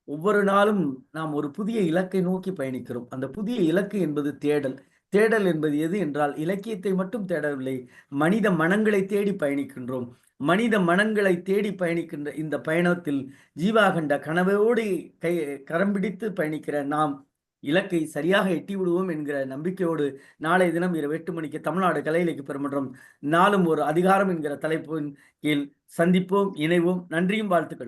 ஒவ்வொரு நாளும் நாம் ஒரு புதிய இலக்கை நோக்கி பயணிக்கிறோம். அந்த புதிய இலக்கு என்பது தேடல் என்பது எது என்றால், இலக்கியத்தை மட்டும் தேடவில்லை, மனித மனங்களை தேடி பயணிக்கின்றோம். மனித மனங்களை தேடி பயணிக்கின்ற இந்த பயணத்தில் ஜீவா கண்ட கனவோடு கரம் பிடித்து பயணிக்கிற நாம் இலக்கை சரியாக எட்டி விடுவோம் என்கிற நம்பிக்கையோடு நாளை தினம் இரவு 8 மணிக்கு தமிழ்நாடு கலை இலக்கிய பெருமன்றம் 4 ஒரு அதிகாரம் என்கிற தலைப்பின் கீழ் சந்திப்போம், இணைவோம். நன்றியும் வாழ்த்துக்கள்.